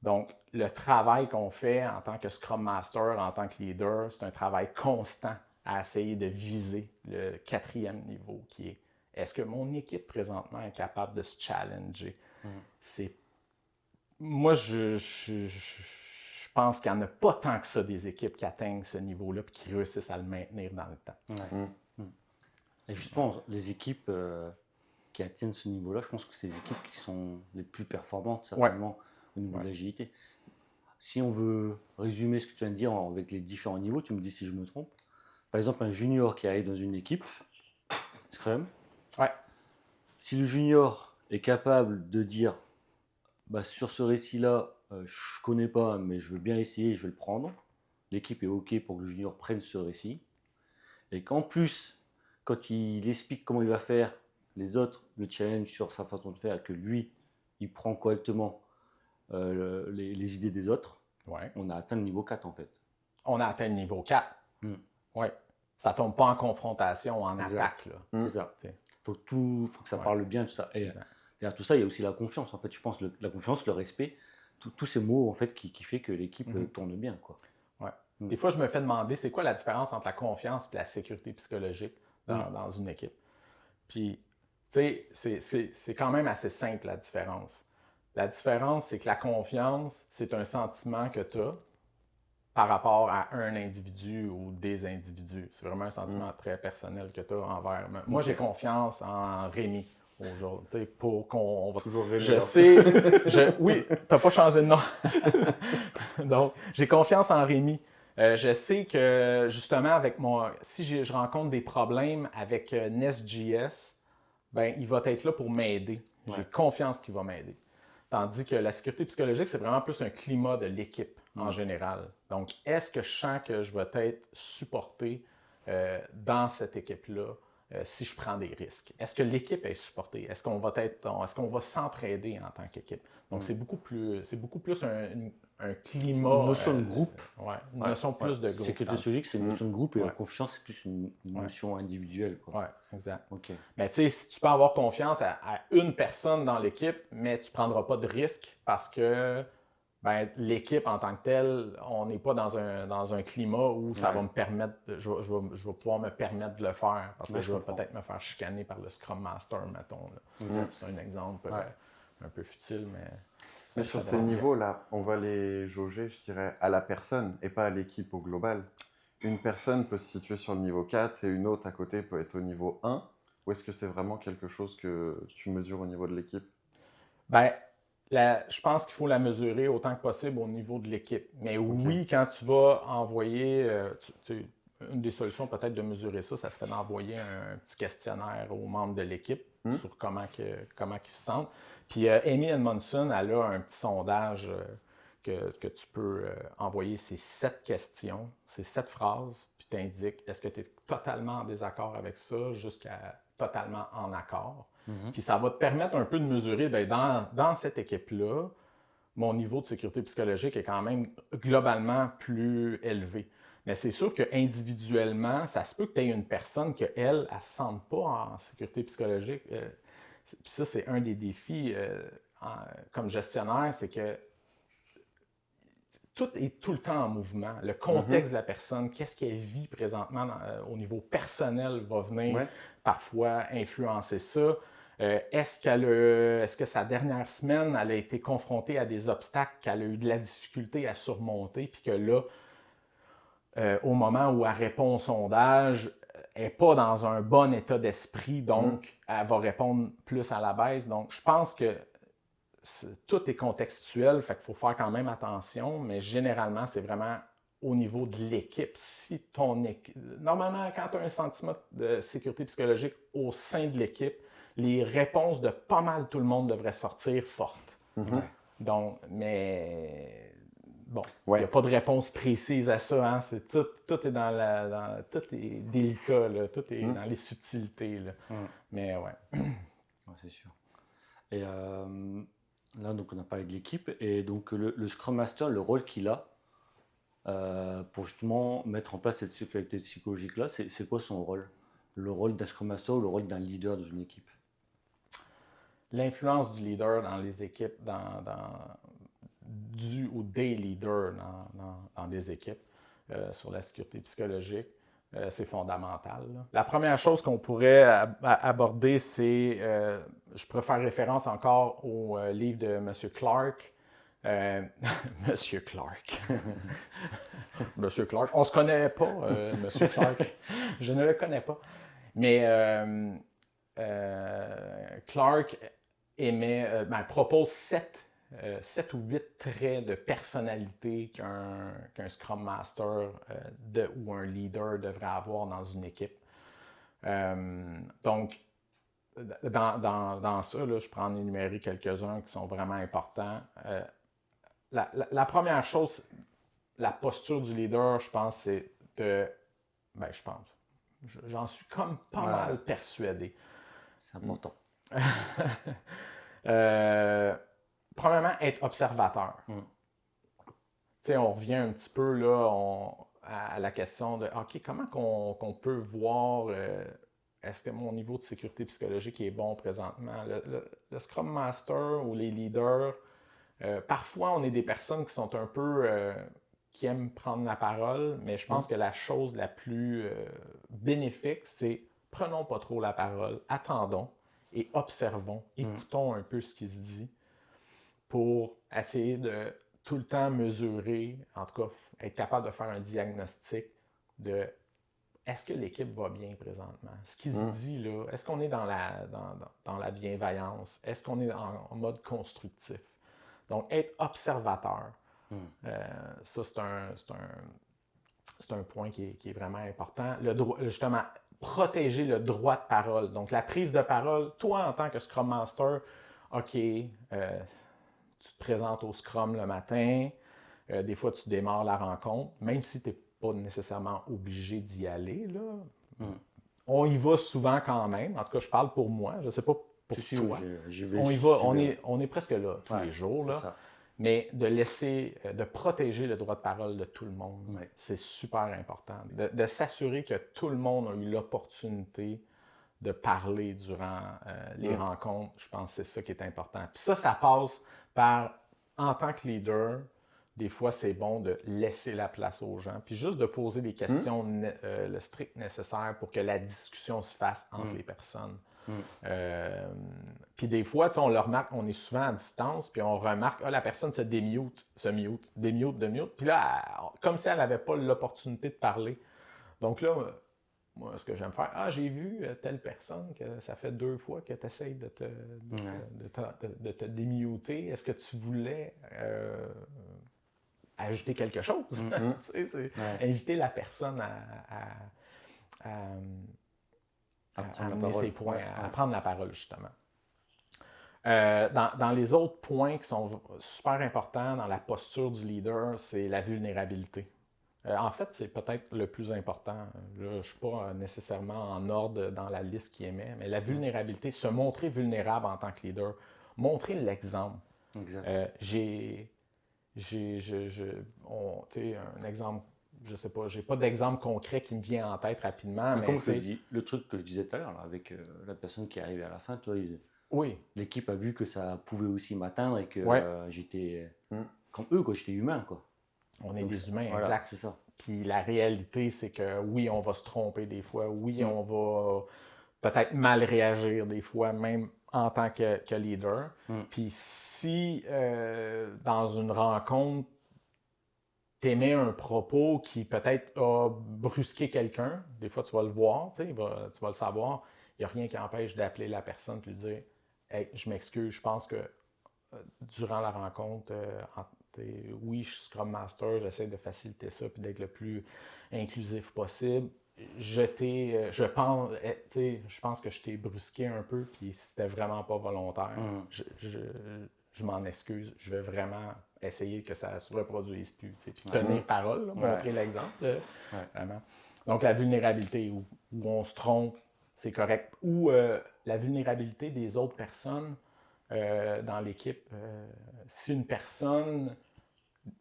Donc, le travail qu'on fait en tant que Scrum Master, en tant que leader, c'est un travail constant à essayer de viser le 4e niveau qui est est-ce que mon équipe présentement est capable de se challenger? Moi, je pense qu'il n'y en a pas tant que ça des équipes qui atteignent ce niveau-là et qui réussissent à le maintenir dans le temps. Et justement, les équipes qui atteignent ce niveau-là, je pense que c'est les équipes qui sont les plus performantes, certainement, au niveau de l'agilité. Si on veut résumer ce que tu viens de dire avec les différents niveaux, tu me dis si je me trompe. Par exemple, un junior qui arrive dans une équipe, Scrum, si le junior est capable de dire sur ce récit-là, je ne connais pas, mais je veux bien essayer, je vais le prendre. L'équipe est OK pour que le junior prenne ce récit. Et qu'en plus, quand il explique comment il va faire, les autres le challenge sur sa façon de faire et que lui, il prend correctement les idées des autres, on a atteint le niveau 4 en fait. On a atteint le niveau 4. Ça ne tombe pas en confrontation, en attaque. Là. C'est ça. Faut que ça parle bien, tout ça. Et derrière tout ça, il y a aussi la confiance. En fait, je pense la confiance, le respect, tous ces mots en fait qui fait que l'équipe tourne bien, quoi. Des fois, je me fais demander c'est quoi la différence entre la confiance et la sécurité psychologique dans une équipe. Puis, tu sais, c'est quand même assez simple la différence. La différence, c'est que la confiance, c'est un sentiment que tu as par rapport à un individu ou des individus. C'est vraiment un sentiment très personnel que tu as envers. Moi, j'ai confiance en Rémi aujourd'hui. Pour qu'on va toujours Rémi. Je sais. Oui, tu n'as pas changé de nom. Donc, j'ai confiance en Rémi. Je sais que justement, si je rencontre des problèmes avec Nest.js, ben, il va être là pour m'aider. J'ai confiance qu'il va m'aider. Tandis que la sécurité psychologique, c'est vraiment plus un climat de l'équipe en général. Donc, est-ce que je sens que je vais être supporté dans cette équipe-là si je prends des risques? Est-ce que l'équipe est supportée? Est-ce qu'on va s'entraider en tant qu'équipe? Donc, c'est beaucoup plus un climat... Une notion de groupe. Une notion plus de groupe. Sécurité psychologique, c'est une notion de groupe et la confiance, c'est plus une notion individuelle. Oui, exact. Okay. Mais tu sais, si tu peux avoir confiance à une personne dans l'équipe, mais tu ne prendras pas de risque parce que l'équipe en tant que telle, on n'est pas dans un climat où ça va me permettre, je vais pouvoir me permettre de le faire parce que je vais peut-être me faire chicaner par le Scrum Master, mettons. C'est un exemple un peu futile, mais... Mais sur ces niveaux-là, on va les jauger, je dirais, à la personne et pas à l'équipe au global. Une personne peut se situer sur le niveau 4 et une autre à côté peut être au niveau 1. Ou est-ce que c'est vraiment quelque chose que tu mesures au niveau de l'équipe? Je pense qu'il faut la mesurer autant que possible au niveau de l'équipe. Mais oui, quand tu vas envoyer, une des solutions peut-être de mesurer ça, ça serait d'envoyer un petit questionnaire aux membres de l'équipe sur comment ils se sentent. Puis Amy Edmondson, elle a un petit sondage que tu peux envoyer ces 7 questions, ces 7 phrases, puis tu indiques est-ce que tu es totalement en désaccord avec ça jusqu'à totalement en accord. Puis ça va te permettre un peu de mesurer, dans cette équipe-là, mon niveau de sécurité psychologique est quand même globalement plus élevé. Mais c'est sûr qu'individuellement, ça se peut que tu aies une personne qu'elle ne se sente pas en sécurité psychologique. Puis ça, c'est un des défis comme gestionnaire, c'est que tout est tout le temps en mouvement. Le contexte de la personne, qu'est-ce qu'elle vit présentement au niveau personnel va venir parfois influencer ça. Est-ce que sa dernière semaine, elle a été confrontée à des obstacles qu'elle a eu de la difficulté à surmonter, puis que là, au moment où elle répond au sondage, elle n'est pas dans un bon état d'esprit, donc elle va répondre plus à la baisse. Donc, je pense que tout est contextuel, fait qu'il faut faire quand même attention, mais généralement, c'est vraiment au niveau de l'équipe. Si ton équipe... Normalement, quand tu as un sentiment de sécurité psychologique au sein de l'équipe, les réponses de pas mal tout le monde devraient sortir fortes. Donc, mais... Bon, il n'y a pas de réponse précise à ça. Hein? Tout est tout est délicat, là. Tout est dans les subtilités. Là. Mais ouais. C'est sûr. Et là, donc, on a parlé de l'équipe. Et donc, le Scrum Master, le rôle qu'il a pour justement mettre en place cette sécurité psychologique-là, c'est quoi son rôle? Le rôle d'un Scrum Master ou le rôle d'un leader dans une équipe? L'influence du leader dans les équipes, du ou des leaders dans des équipes sur la sécurité psychologique, c'est fondamental. Là. La première chose qu'on pourrait aborder, c'est, je pourrais faire référence encore au livre de M. Clark. Monsieur Clark. Monsieur Clark. On ne se connaît pas, Monsieur Clark. Je ne le connais pas. Mais Clark propose 7 ou 8 traits de personnalité qu'un Scrum Master ou un leader devrait avoir dans une équipe. Donc, dans ça, là, je prends en énumérer quelques-uns qui sont vraiment importants. La première chose, la posture du leader, je pense, c'est j'en suis comme pas mal persuadé. C'est important. Premièrement, être observateur. On revient un petit peu là, à la question de OK, comment qu'on peut voir est-ce que mon niveau de sécurité psychologique est bon présentement? Le Scrum Master ou les leaders, parfois on est des personnes qui sont un peu qui aiment prendre la parole, mais je pense que la chose la plus bénéfique, c'est prenons pas trop la parole, attendons et observons, écoutons un peu ce qui se dit pour essayer de tout le temps mesurer, en tout cas être capable de faire un diagnostic de est-ce que l'équipe va bien présentement? Ce qui se dit là, est-ce qu'on est dans la bienveillance? Est-ce qu'on est en mode constructif? Donc, être observateur, ça c'est un point qui est vraiment important. Justement, protéger le droit de parole. Donc, la prise de parole, toi en tant que Scrum Master, OK, tu te présentes au Scrum le matin, des fois tu démarres la rencontre, même si tu n'es pas nécessairement obligé d'y aller. Là. On y va souvent quand même, en tout cas je parle pour moi, je ne sais pas pour toi. On est presque là tous les jours. Là. Mais de protéger le droit de parole de tout le monde, c'est super important. De s'assurer que tout le monde a eu l'opportunité de parler durant les rencontres, je pense que c'est ça qui est important. Puis ça passe par, en tant que leader, des fois c'est bon de laisser la place aux gens, puis juste de poser des questions le strict nécessaire pour que la discussion se fasse entre les personnes. Puis des fois, on le remarque, on est souvent à distance, puis on remarque, la personne se démute, démute, puis là, comme si elle n'avait pas l'opportunité de parler. Donc là, moi, ce que j'aime faire, j'ai vu telle personne que ça fait 2 fois que tu essayes de te démuter. Est-ce que tu voulais ajouter quelque chose? Inviter la personne à amener ses points, à prendre la parole, justement. Dans les autres points qui sont super importants dans la posture du leader, c'est la vulnérabilité. En fait, c'est peut-être le plus important. Là, je ne suis pas nécessairement en ordre dans la liste qu'il émet, mais la vulnérabilité, se montrer vulnérable en tant que leader, montrer l'exemple. Exact. Un exemple, je sais pas, j'ai pas d'exemple concret qui me vient en tête rapidement. Mais comme je le dis, le truc que je disais tout à l'heure, avec la personne qui est arrivée à la fin, toi, Oui. L'équipe a vu que ça pouvait aussi m'atteindre et que j'étais comme eux, quoi. J'étais humain, quoi. On est Donc, des humains, voilà, exact. c'est ça. Puis la réalité, c'est que oui, on va se tromper des fois. Oui, on va peut-être mal réagir des fois, même en tant que leader. Puis si dans une rencontre, tu émets un propos qui peut-être a brusqué quelqu'un, des fois tu vas le voir, tu vas le savoir, il n'y a rien qui empêche d'appeler la personne et de dire hey, je m'excuse, je pense que durant la rencontre, oui, je suis Scrum Master, j'essaie de faciliter ça et d'être le plus inclusif possible. Je pense que je t'ai brusqué un peu, puis c'était vraiment pas volontaire. Je m'en excuse. Je vais vraiment essayer que ça ne se reproduise plus. Puis tenir parole, là, montrer l'exemple. Vraiment. Donc, la vulnérabilité où on se trompe, c'est correct. Ou la vulnérabilité des autres personnes dans l'équipe. Si une personne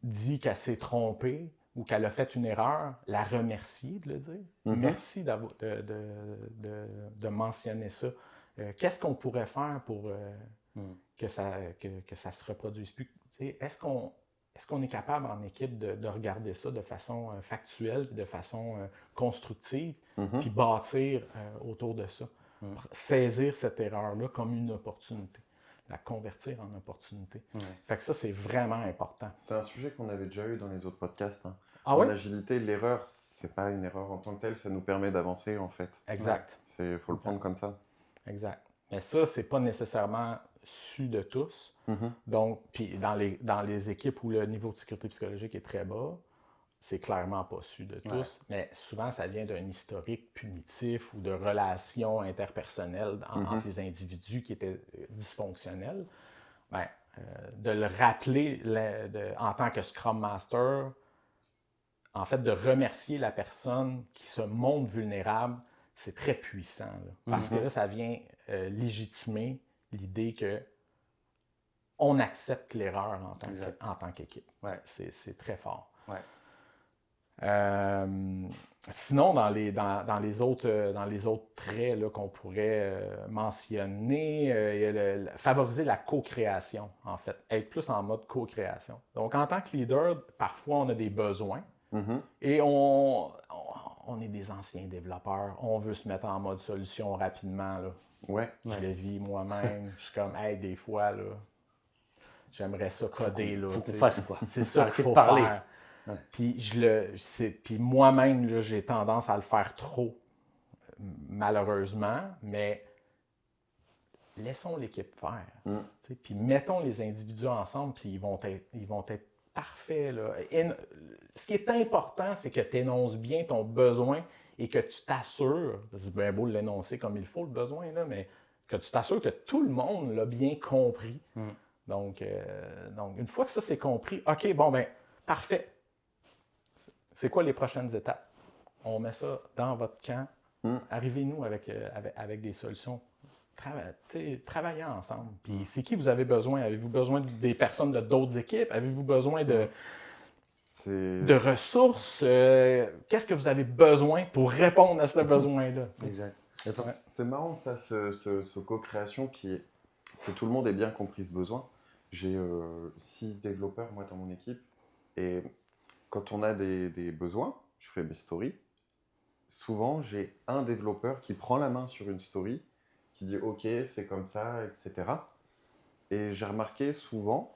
dit qu'elle s'est trompée ou qu'elle a fait une erreur, la remercier de le dire. Merci de mentionner ça. Qu'est-ce qu'on pourrait faire pour que ça se reproduise plus? Est-ce qu'on est capable en équipe de regarder ça de façon factuelle, de façon constructive, puis bâtir autour de ça? Saisir cette erreur-là comme une opportunité, la convertir en opportunité. Fait que ça, c'est vraiment important. C'est un sujet qu'on avait déjà eu dans les autres podcasts. En agilité, l'erreur, c'est pas une erreur en tant que telle, ça nous permet d'avancer en fait. Exact. Il faut le prendre comme ça. Exact. Mais ça, c'est pas nécessairement su de tous. Donc, puis dans les équipes où le niveau de sécurité psychologique est très bas, c'est clairement pas su de tous, mais souvent ça vient d'un historique punitif ou de relations interpersonnelles entre les individus qui étaient dysfonctionnels. De le rappeler en tant que Scrum Master, en fait, de remercier la personne qui se montre vulnérable, c'est très puissant. Là, parce que là, ça vient légitimer l'idée que on accepte l'erreur en tant qu'équipe. C'est très fort. Sinon, dans les autres traits là, qu'on pourrait mentionner, il y a favoriser la co-création, en fait. Être plus en mode co-création. Donc, en tant que leader, parfois, on a des besoins et on est des anciens développeurs. On veut se mettre en mode solution rapidement. Là. Je le vis moi-même. Je suis comme, hey, des fois, là, j'aimerais ça coder. Faut qu'on fasse, quoi. C'est ça qu'il faut faire. Puis moi-même, là, j'ai tendance à le faire trop, malheureusement, mais laissons l'équipe faire. Puis mettons les individus ensemble, puis ils vont être parfaits. Là. Ce qui est important, c'est que tu énonces bien ton besoin et que tu t'assures, c'est bien beau l'énoncer comme il faut, le besoin, là, mais que tu t'assures que tout le monde l'a bien compris. Donc, une fois que ça c'est compris, OK, bon, ben parfait. C'est quoi les prochaines étapes? On met ça dans votre camp. Arrivez-nous avec des solutions. Travaillez ensemble. Puis c'est qui vous avez besoin? Avez-vous besoin des personnes de d'autres équipes? Avez-vous besoin de ressources? Qu'est-ce que vous avez besoin pour répondre à ce besoin-là? Exact. C'est marrant ça, ce co-création que tout le monde ait bien compris ce besoin. J'ai 6 développeurs moi dans mon équipe et quand on a des besoins, je fais mes stories. Souvent, j'ai un développeur qui prend la main sur une story, qui dit « Ok, c'est comme ça, etc. » Et j'ai remarqué souvent,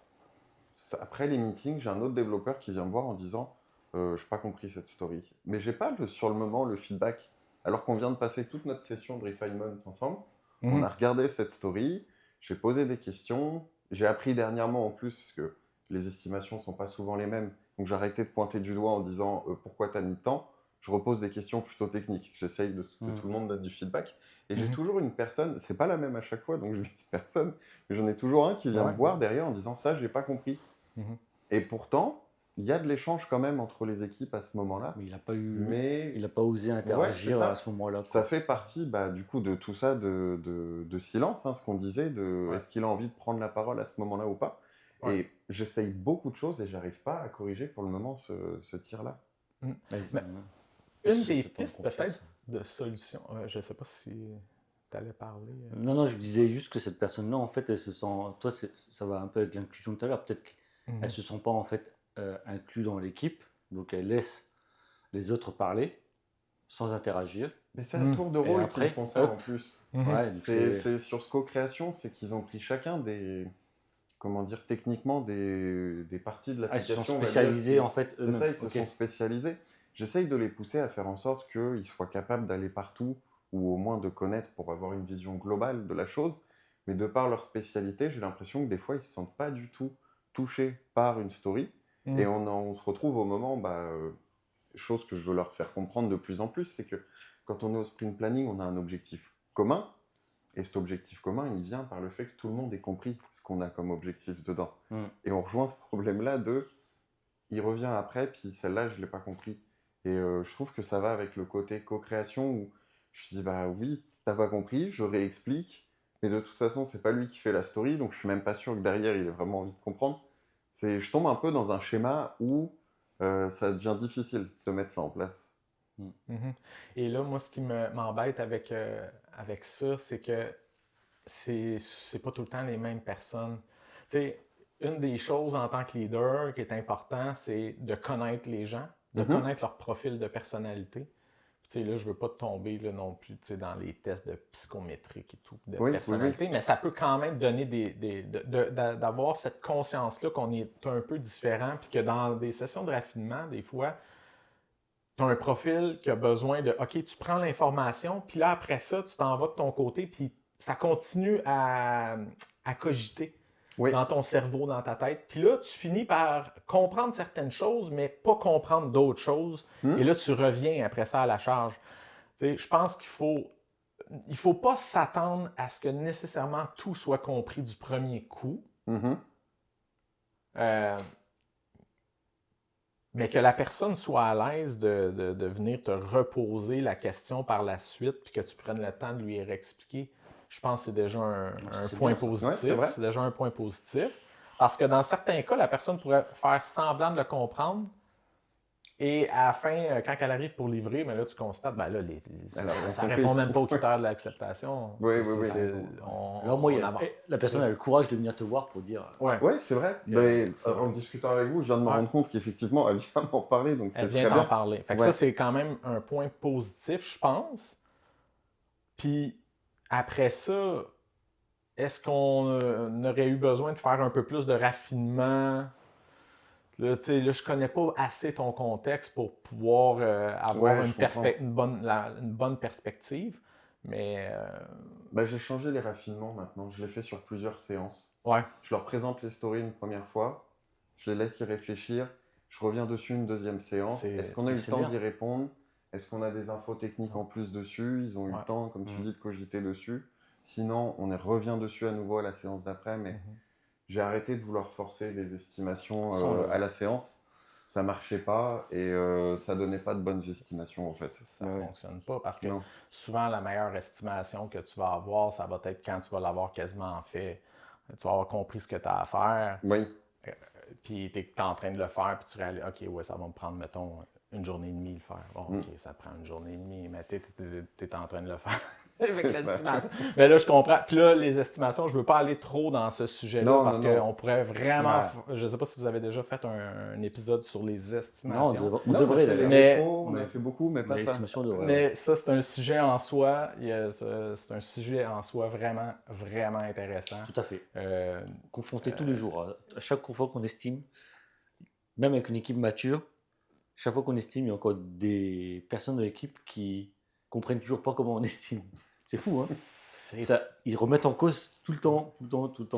après les meetings, j'ai un autre développeur qui vient me voir en disant « Je n'ai pas compris cette story. » Mais je n'ai pas sur le moment le feedback. Alors qu'on vient de passer toute notre session de refinement ensemble, on a regardé cette story, j'ai posé des questions, j'ai appris dernièrement en plus, parce que les estimations ne sont pas souvent les mêmes. Donc j'ai arrêté de pointer du doigt en disant pourquoi tu as mis tant. Je repose des questions plutôt techniques. J'essaye que tout le monde donne du feedback. Et j'ai toujours une personne, c'est pas la même à chaque fois, donc je vise personne, mais j'en ai toujours un qui vient me voir derrière en disant ça, j'ai pas compris. Et pourtant, il y a de l'échange quand même entre les équipes à ce moment-là. Mais il n'a pas osé interagir à ce moment-là. Ça fait partie du coup de tout ça de silence, ce qu'on disait, est-ce qu'il a envie de prendre la parole à ce moment-là ou pas. Et j'essaye beaucoup de choses et j'arrive pas à corriger pour le moment ce tir-là. Une des pistes peut-être de solution, je ne sais pas si tu allais parler. Non, je disais juste que cette personne-là, en fait, elle se sent. Toi, ça va un peu avec l'inclusion de tout à l'heure. Peut-être qu'elle se sent pas en fait inclus dans l'équipe, donc elle laisse les autres parler sans interagir. Mais c'est à tour de rôle qu'ils font ça en plus. Ouais, donc C'est sur ce co-création, c'est qu'ils ont pris chacun des, comment dire, techniquement des parties de l'application. Ils se sont spécialisés en fait eux-mêmes. C'est ça, ils se sont spécialisés. J'essaye de les pousser à faire en sorte qu'ils soient capables d'aller partout, ou au moins de connaître pour avoir une vision globale de la chose. Mais de par leur spécialité, j'ai l'impression que des fois, ils ne se sentent pas du tout touchés par une story. Et on se retrouve au moment, chose que je veux leur faire comprendre de plus en plus, c'est que quand on est au sprint planning, on a un objectif commun. Et cet objectif commun, il vient par le fait que tout le monde ait compris ce qu'on a comme objectif dedans. Et on rejoint ce problème-là de il revient après, puis celle-là, je ne l'ai pas compris. Et je trouve que ça va avec le côté co-création où je dis bah oui, t'as pas compris, je réexplique, mais de toute façon, c'est pas lui qui fait la story, donc je suis même pas sûr que derrière, il ait vraiment envie de comprendre. Je tombe un peu dans un schéma où ça devient difficile de mettre ça en place. Et là, moi, ce qui m'embête avec ça, c'est que c'est pas tout le temps les mêmes personnes. Tu sais, une des choses en tant que leader qui est important, c'est de connaître les gens, de connaître leur profil de personnalité. Tu sais, là, je veux pas tomber là, non plus dans les tests de psychométrique et tout, de personnalité, mais ça peut quand même donner d'avoir cette conscience-là qu'on est un peu différent, puis que dans des sessions de raffinement, des fois, tu as un profil qui a besoin de, OK, tu prends l'information, puis là, après ça, tu t'en vas de ton côté, puis ça continue à cogiter dans ton cerveau, dans ta tête. Puis là, tu finis par comprendre certaines choses, mais pas comprendre d'autres choses. Et là, tu reviens après ça à la charge. Je pense qu'il faut pas s'attendre à ce que nécessairement tout soit compris du premier coup. Mais que la personne soit à l'aise de venir te reposer la question par la suite, puis que tu prennes le temps de lui réexpliquer, je pense que c'est déjà un point positif. Ouais, c'est déjà un point positif. Parce que dans certains cas, la personne pourrait faire semblant de le comprendre. Et à la fin, quand elle arrive pour livrer, mais là, tu constates, ben là, ça ne répond même pas aux critères de l'acceptation. Oui. Alors moi, la personne a le courage de venir te voir pour dire... Ouais, c'est vrai. En discutant avec vous, je viens de me rendre compte qu'effectivement, elle vient m'en parler, donc c'est très bien. Elle vient t'en parler. Fait que ça, c'est quand même un point positif, je pense. Puis après ça, est-ce qu'on aurait eu besoin de faire un peu plus de raffinement? Là, je connais pas assez ton contexte pour pouvoir avoir une bonne perspective, mais... j'ai changé les raffinements maintenant. Je les fais sur plusieurs séances. Ouais. Je leur présente les stories une première fois, je les laisse y réfléchir, je reviens dessus une deuxième séance. Est-ce qu'on a eu le temps d'y répondre? Est-ce qu'on a des infos techniques en plus dessus? Ils ont eu le temps, comme tu dis, de cogiter dessus. Sinon, on revient dessus à nouveau à la séance d'après, mais... J'ai arrêté de vouloir forcer des estimations à la séance. Ça marchait pas et ça donnait pas de bonnes estimations en fait. Ça ne fonctionne pas parce que souvent la meilleure estimation que tu vas avoir, ça va être quand tu vas l'avoir quasiment fait. Tu vas avoir compris ce que tu as à faire. Oui. Puis tu es en train de le faire, puis tu réalises, OK, ouais, ça va me prendre, mettons, une journée et demie le faire. Bon, OK, ça prend une journée et demie, mais tu es en train de le faire. Avec l'estimation. Mais là, je comprends. Puis là, les estimations, je ne veux pas aller trop dans ce sujet-là parce qu'on pourrait vraiment. Je ne sais pas si vous avez déjà fait un épisode sur les estimations. Non, on devrait d'ailleurs. On avait fait beaucoup, mais pas ça. Mais ça, c'est un sujet en soi. C'est un sujet en soi vraiment, vraiment intéressant. Tout à fait. Confronté tous les jours. À chaque fois qu'on estime, même avec une équipe mature, chaque fois qu'on estime, il y a encore des personnes de l'équipe qui comprennent toujours pas comment on estime. C'est fou, hein? Ils remettent en cause tout le temps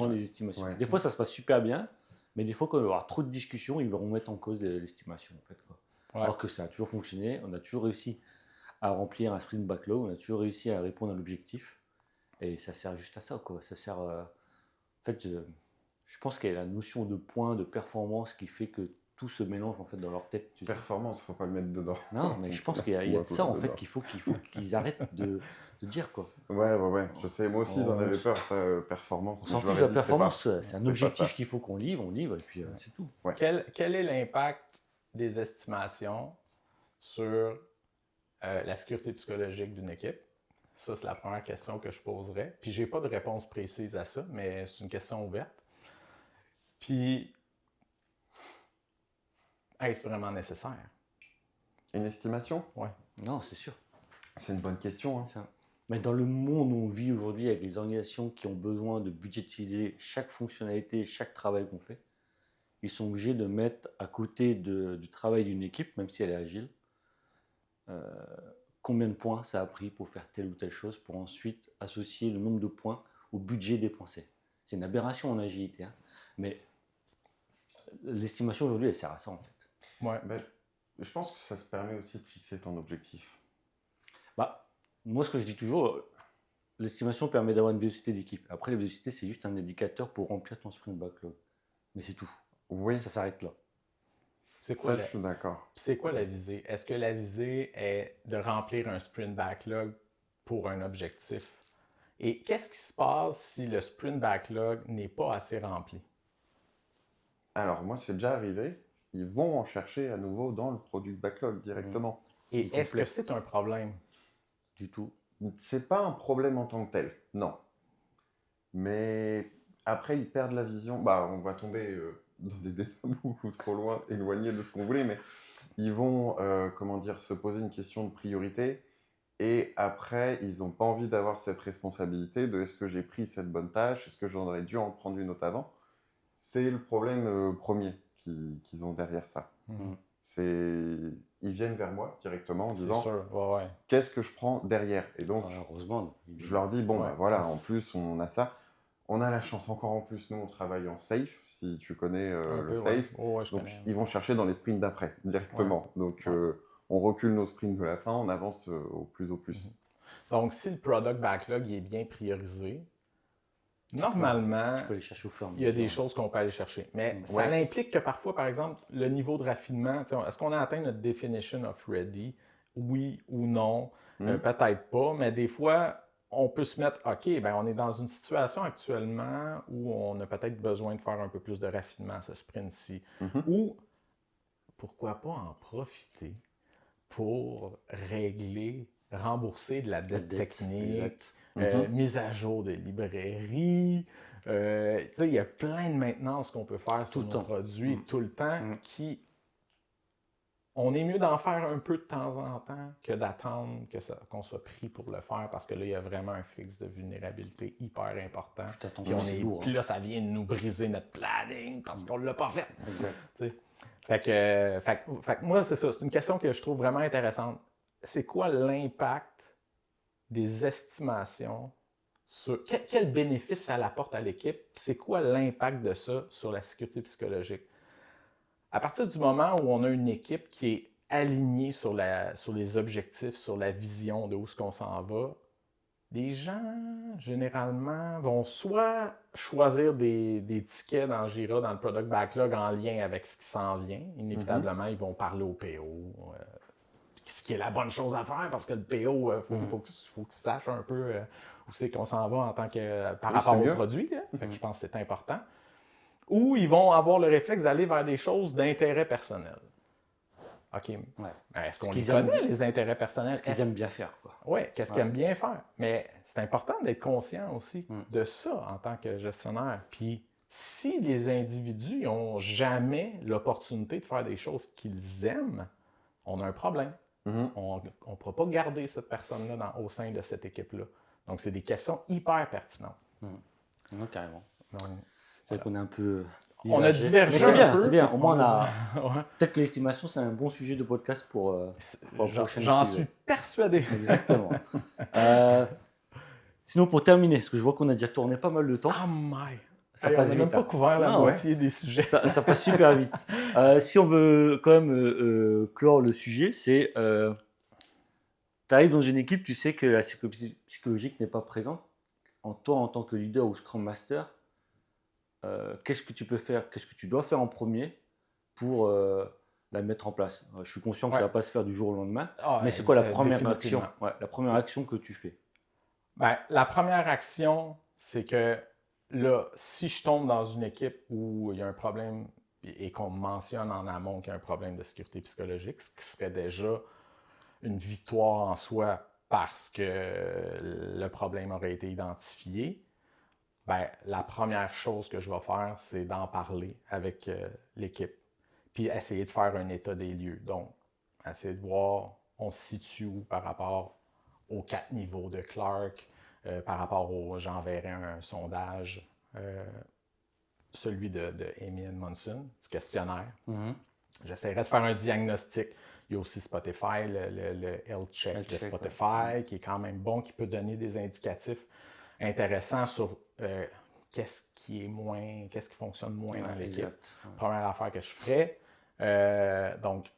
les estimations. Des fois, ça se passe super bien, mais des fois, quand il va y avoir trop de discussions, ils vont remettre en cause l'estimation. En fait, quoi. Alors que ça a toujours fonctionné, on a toujours réussi à remplir un sprint backlog, on a toujours réussi à répondre à l'objectif, et ça sert juste à ça, quoi. Ça sert, en fait, je pense qu'il y a la notion de points, de performance qui fait que tout se mélange en fait dans leur tête. Performance, faut pas le mettre dedans. Non, mais je pense qu'il y a de ça en fait qu'il faut qu'ils arrêtent de dire, quoi. Ouais. Je sais, moi aussi, ils en avaient peur, ça, performance. On s'en fiche de la performance, c'est un objectif qu'il faut qu'on livre, on livre, et puis c'est tout. Ouais. Quel est l'impact des estimations sur la sécurité psychologique d'une équipe? Ça, c'est la première question que je poserais. Puis, j'ai pas de réponse précise à ça, mais c'est une question ouverte. Puis, est-ce vraiment nécessaire? Une estimation? Ouais. Non, c'est sûr. C'est une bonne question. Hein. Ça. Mais dans le monde où on vit aujourd'hui, avec les organisations qui ont besoin de budgétiser chaque fonctionnalité, chaque travail qu'on fait, ils sont obligés de mettre à côté du travail d'une équipe, même si elle est agile, combien de points ça a pris pour faire telle ou telle chose, pour ensuite associer le nombre de points au budget dépensé. C'est une aberration en agilité, hein. Mais l'estimation aujourd'hui, elle sert à ça en fait. Ouais. Ben, je pense que ça se permet aussi de fixer ton objectif. Bah, moi, ce que je dis toujours, l'estimation permet d'avoir une vélocité d'équipe. Après, la vélocité, c'est juste un indicateur pour remplir ton sprint backlog. Mais c'est tout. Oui, Ça s'arrête là. C'est quoi, ça, je suis d'accord. c'est quoi la visée? Est-ce que la visée est de remplir un sprint backlog pour un objectif? Et qu'est-ce qui se passe si le sprint backlog n'est pas assez rempli? Alors, moi, c'est déjà arrivé. Ils vont en chercher à nouveau dans le product backlog directement. Et est-ce que c'est un problème? Du tout. C'est pas un problème en tant que tel, non. Mais après, ils perdent la vision. Bah, on va tomber dans des débats beaucoup trop loin, éloignés de ce qu'on voulait, mais ils vont, comment dire, se poser une question de priorité. Et après, ils n'ont pas envie d'avoir cette responsabilité de est-ce que j'ai pris cette bonne tâche, est-ce que j'en aurais dû en prendre une autre avant. C'est le problème premier qu'ils ont derrière ça. Ils viennent vers moi directement en disant sûr. Ouais. qu'est-ce que je prends derrière. Et donc, Heureusement. je leur dis bon, Ouais. bah, voilà, en plus, on a ça. On a la chance encore en plus, nous, on travaille en safe, si tu connais le safe. Ouais, je Donc, connais. ils vont chercher dans les sprints d'après, directement. Donc, on recule nos sprints de la fin, on avance au plus. Donc, si le product backlog il est bien priorisé, normalement, Tu peux aller chercher au fur et à il y a mesure. des choses qu'on peut aller chercher. Mais ça Ouais. implique que parfois, par exemple, le niveau de raffinement, est-ce qu'on a atteint notre definition of ready? Oui ou non? Peut-être pas, mais des fois, on peut se mettre, OK, ben on est dans une situation actuellement où on a peut-être besoin de faire un peu plus de raffinement à ce sprint-ci. Ou, pourquoi pas en profiter pour rembourser de la dette technique, exact. mise à jour de librairie. Il y a plein de maintenance qu'on peut faire sur nos produits tout le temps qui... On est mieux d'en faire un peu de temps en temps que d'attendre qu'on soit pris pour le faire parce que là, il y a vraiment un fixe de vulnérabilité hyper important. Puis là, ça vient de nous briser notre planning parce qu'on ne l'a pas fait. Exact. Fait que moi, c'est ça. C'est une question que je trouve vraiment intéressante. C'est quoi l'impact des estimations sur... Quel bénéfice ça apporte à l'équipe? C'est quoi l'impact de ça sur la sécurité psychologique? À partir du moment où on a une équipe qui est alignée sur les objectifs, sur la vision de où est-ce qu'on s'en va, les gens, généralement, vont soit choisir des tickets dans Jira, dans le product backlog, en lien avec ce qui s'en vient. Inévitablement, ils vont parler au PO, ce qui est la bonne chose à faire, parce que le PO, faut que tu saches un peu où c'est qu'on s'en va en tant que par rapport au produit. Fait que je pense que c'est important. Ou ils vont avoir le réflexe d'aller vers des choses d'intérêt personnel. OK. Est-ce qu'on les connaît, les intérêts personnels? Ce qu'ils aiment bien faire, quoi. Oui, qu'est-ce qu'ils aiment bien faire? Mais c'est important d'être conscient aussi de ça en tant que gestionnaire. Puis, si les individus n'ont jamais l'opportunité de faire des choses qu'ils aiment, on a un problème. On ne pourra pas garder cette personne-là au sein de cette équipe-là. Donc, c'est des questions hyper pertinentes. Non, carrément. Donc, c'est vrai qu'on est un peu... On a divergé. Mais c'est un bien, peu. c'est bien. Au moins, on a... Ouais. Peut-être que l'estimation, c'est un bon sujet de podcast pour le prochain épisode. J'en suis persuadé. Exactement. Sinon, pour terminer, parce que je vois qu'on a déjà tourné pas mal de temps. Oh my! Ça passe vite. On n'a même pas couvert la moitié des sujets. Ça passe super vite. Si on veut quand même clore le sujet, c'est... tu arrives dans une équipe, tu sais que la sécurité psychologique n'est pas présente. Toi, en tant que leader ou Scrum Master, qu'est-ce que tu peux faire, qu'est-ce que tu dois faire en premier pour la mettre en place? Je suis conscient que ça ne va pas se faire du jour au lendemain, mais c'est quoi la première action? La première action que tu fais? La première action, c'est que là, si je tombe dans une équipe où il y a un problème et qu'on mentionne en amont qu'il y a un problème de sécurité psychologique, ce qui serait déjà une victoire en soi parce que le problème aurait été identifié, ben, la première chose que je vais faire, c'est d'en parler avec l'équipe. Puis essayer de faire un état des lieux. Donc, essayer de voir, on se situe où par rapport aux 4 niveaux de Clark, par rapport j'enverrai un sondage, celui de Amy Edmondson, du questionnaire. J'essaierai de faire un diagnostic. Il y a aussi Spotify, le Health Check de Spotify, qui est quand même bon, qui peut donner des indicatifs intéressants sur qu'est-ce qui fonctionne moins dans l'équipe. Première affaire que je ferais. Donc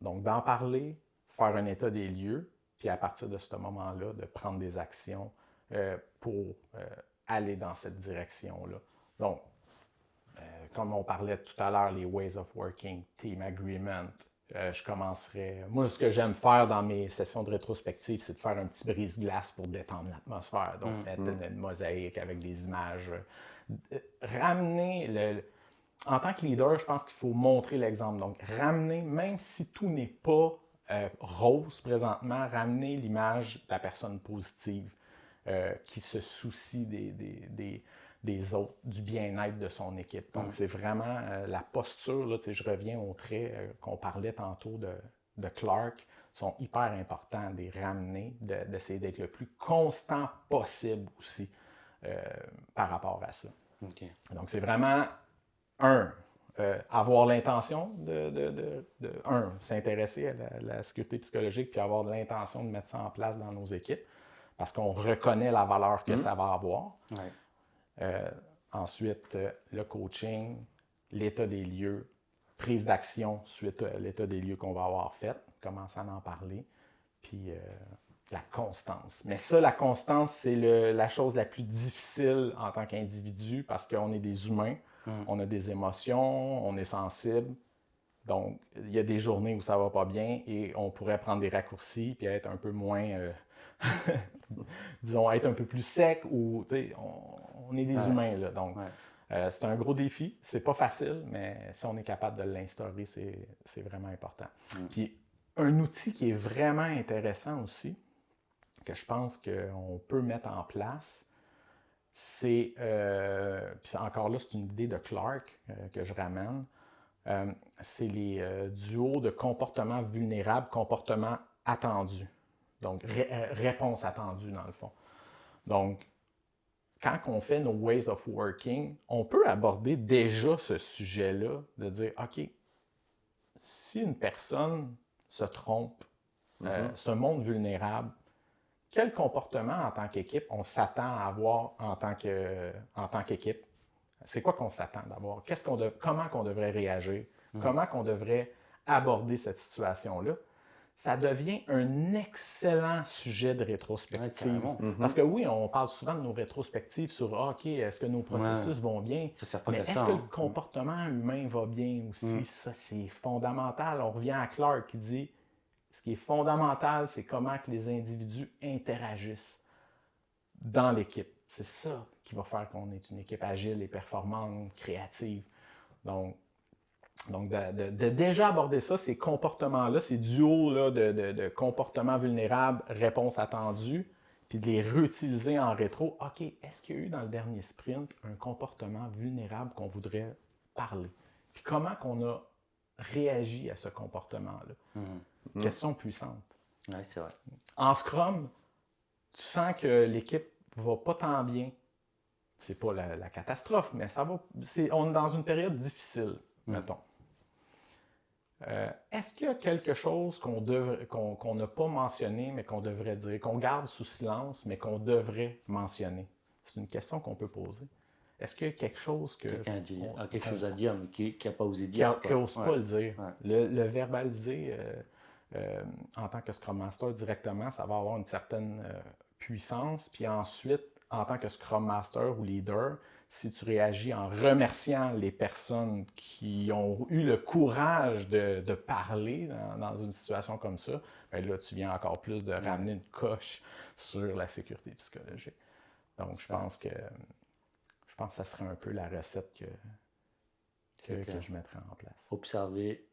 d'en parler, faire un état des lieux, puis à partir de ce moment-là, de prendre des actions pour aller dans cette direction-là. Donc, comme on parlait tout à l'heure, les ways of working, team agreement, je commencerai. Moi, ce que j'aime faire dans mes sessions de rétrospective, c'est de faire un petit brise-glace pour détendre l'atmosphère. Donc, mettre une mosaïque avec des images. Ramener en tant que leader, je pense qu'il faut montrer l'exemple. Donc, ramener, même si tout n'est pas rose présentement, ramener l'image de la personne positive qui se soucie des autres, du bien-être de son équipe. Donc, c'est vraiment la posture, là, je reviens aux traits qu'on parlait tantôt de Clark, sont hyper importants, de les ramener, d'essayer d'être le plus constant possible aussi par rapport à ça. Okay. Donc, c'est vraiment, avoir l'intention s'intéresser à la sécurité psychologique, puis avoir l'intention de mettre ça en place dans nos équipes, parce qu'on reconnaît la valeur que ça va avoir. Ensuite, le coaching, l'état des lieux, prise d'action suite à l'état des lieux qu'on va avoir fait, commencer à en parler, puis la constance. Mais ça, la constance, c'est la chose la plus difficile en tant qu'individu parce qu'on est des humains, on a des émotions, on est sensible. Donc, il y a des journées où ça va pas bien et on pourrait prendre des raccourcis puis être un peu moins, disons, être un peu plus sec ou, tu sais, on est des humains, là. Donc, c'est un gros défi. C'est pas facile, mais si on est capable de l'instaurer, c'est vraiment important. Puis, un outil qui est vraiment intéressant aussi, que je pense qu'on peut mettre en place, c'est, puis encore là, c'est une idée de Clark que je ramène, c'est les duos de comportement vulnérable, comportement attendu. Donc, réponse attendue, dans le fond. Donc, quand on fait nos ways of working, on peut aborder déjà ce sujet-là, de dire, OK, si une personne se trompe, se montre vulnérable, quel comportement en tant qu'équipe on s'attend à avoir en tant qu'équipe? C'est quoi qu'on s'attend d'avoir? Comment qu'on devrait réagir? Comment qu'on devrait aborder cette situation-là? Ça devient un excellent sujet de rétrospective. Parce que oui, on parle souvent de nos rétrospectives sur OK, est-ce que nos processus vont bien? Mais est-ce que le comportement humain va bien aussi? Ça, c'est fondamental. On revient à Clark qui dit ce qui est fondamental, c'est comment que les individus interagissent dans l'équipe. C'est ça qui va faire qu'on est une équipe agile et performante, créative. Donc de déjà aborder ça, ces comportements-là, ces duos-là de comportements vulnérables, réponses attendues, puis de les réutiliser en rétro. OK, est-ce qu'il y a eu dans le dernier sprint un comportement vulnérable qu'on voudrait parler? Puis comment qu'on a réagi à ce comportement-là? Question puissante. Oui, c'est vrai. En Scrum, tu sens que l'équipe va pas tant bien. C'est pas la catastrophe, mais ça va. On est dans une période difficile, mettons. Est-ce qu'il y a quelque chose qu'on n'a pas mentionné, mais qu'on devrait dire, qu'on garde sous silence, mais qu'on devrait mentionner? C'est une question qu'on peut poser. Est-ce qu'il y a quelque chose que... Quelqu'un a quelque chose à dire, mais qui n'a pas osé dire. Qui n'ose pas le dire. Le verbaliser en tant que Scrum Master directement, ça va avoir une certaine puissance. Puis ensuite, en tant que Scrum Master ou leader, si tu réagis en remerciant les personnes qui ont eu le courage de parler dans une situation comme ça, bien là, tu viens encore plus de ramener une coche sur la sécurité psychologique. Donc, je pense que ça serait un peu la recette que je mettrais en place. Observer,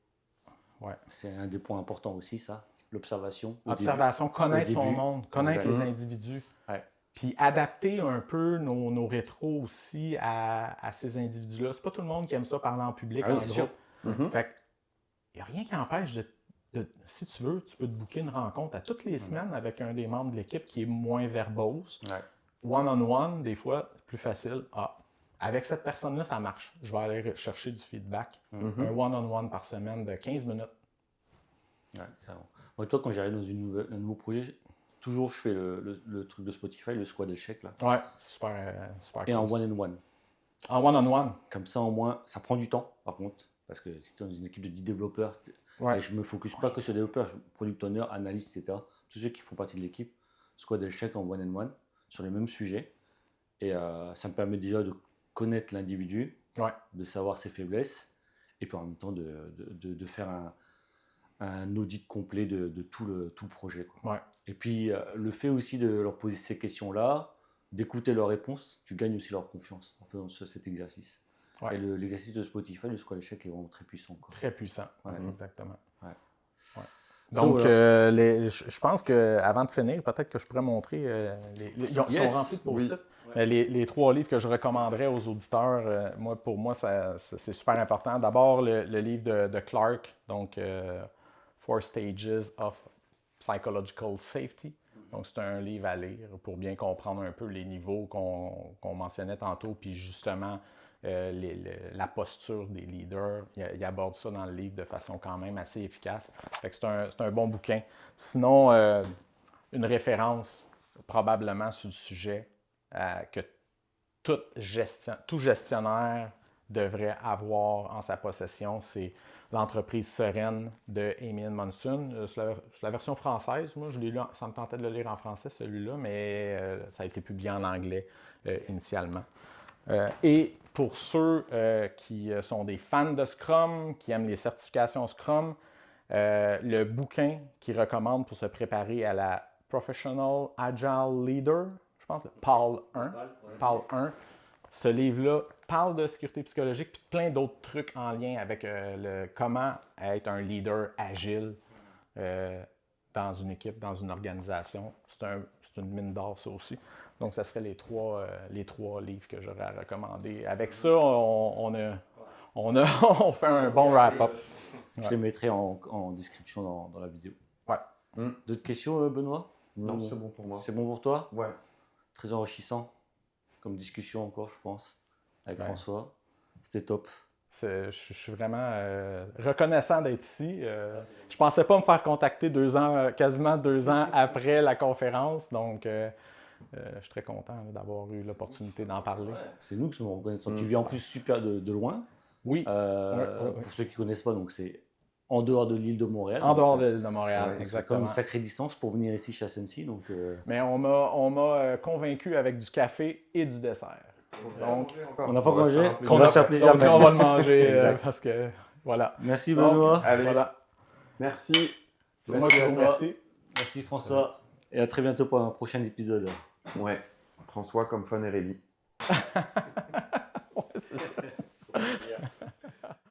c'est un des points importants aussi, ça. l'observation. Observation, connaître son début. monde, connaître les Exactement. individus. Ouais. Puis adapter un peu nos rétros aussi à ces individus-là. C'est pas tout le monde qui aime ça parler en public, Ah oui, en c'est gros. sûr. Mhm. Fait il n'y a rien qui empêche si tu veux, tu peux te booker une rencontre à toutes les semaines avec un des membres de l'équipe qui est moins verbose. Ouais. One-on-one, des fois, plus facile. Ah, avec cette personne-là, ça marche. Je vais aller chercher du feedback. Mhm. Un one-on-one par semaine de 15 minutes. Ouais, carrément. Moi, toi, quand j'arrive dans un nouveau projet, toujours je fais le truc de Spotify, le squad échec là. Ouais, super, super Et en cool. one-on-one. En one-on-one. Comme ça, au moins, ça prend du temps, par contre. Parce que si tu es dans une équipe de 10 développeurs, Ouais. et je ne me focus pas que sur les développeurs, product owner, analyste, etc. Tous ceux qui font partie de l'équipe, squad échec en one-on-one, sur les mêmes sujets. Et ça me permet déjà de connaître l'individu, Ouais. de savoir ses faiblesses, et puis en même temps de faire un audit complet de tout le projet, quoi. Ouais. Et puis le fait aussi de leur poser ces questions-là, d'écouter leurs réponses, tu gagnes aussi leur confiance en faisant cet exercice. Ouais. Et l'exercice de Spotify, le squad échec est vraiment très puissant, quoi. Très puissant. Ouais. Exactement. Ouais. Ouais. Donc, voilà. je pense qu'avant de finir, peut-être que je pourrais montrer. Ils Yes. sont remplis de post-it. Oui. Mais les 3 livres que je recommanderais aux auditeurs, pour moi, c'est super important. D'abord, le livre de Clark, donc 4 Stages of Psychological Safety. Donc, c'est un livre à lire pour bien comprendre un peu les niveaux qu'on mentionnait tantôt, puis justement la posture des leaders. Il aborde ça dans le livre de façon quand même assez efficace. Fait que c'est un bon bouquin. Sinon, une référence probablement sur le sujet que tout gestionnaire devrait avoir en sa possession, c'est L'entreprise sereine de Eamon Monson. C'est la version française. Moi, je l'ai lu, ça me tentait de le lire en français, celui-là, mais ça a été publié en anglais initialement. Et pour ceux qui sont des fans de Scrum, qui aiment les certifications Scrum, le bouquin qu'ils recommandent pour se préparer à la Professional Agile Leader, je pense, PAL 1. Ce livre-là parle de sécurité psychologique puis de plein d'autres trucs en lien avec comment être un leader agile dans une équipe, dans une organisation. C'est une mine d'or, ça aussi. Donc, ça serait les trois livres que j'aurais à recommander. Avec ça, on fait un bon wrap-up. Je les mettrai en description dans la vidéo. Ouais. D'autres questions, Benoît? Non, c'est bon pour moi. C'est bon pour toi? Ouais. Très enrichissant comme discussion encore, je pense, avec Ouais. François. C'était top. Je suis vraiment reconnaissant d'être ici. Je pensais pas me faire contacter quasiment 2 ans après la conférence, donc je suis très content d'avoir eu l'opportunité d'en parler. C'est nous qui sommes reconnaissants. Tu viens en plus super de loin. Oui. Pour ceux qui ne connaissent pas, donc c'est en dehors de l'île de Montréal. En dehors de l'île de Montréal, ouais, C'est comme exactement. une sacrée distance pour venir ici chez Asensi. Donc, Mais on m'a convaincu avec du café et du dessert. Donc, on n'a pas mangé. on va se faire plaisir. donc, on va le manger Exact. parce que, voilà. Merci Donc, Benoît. Allez, Voilà. merci. C'est moi qui vous remercie. Merci François. Et à très bientôt pour un prochain épisode. Ouais. François comme Fun et Rémi.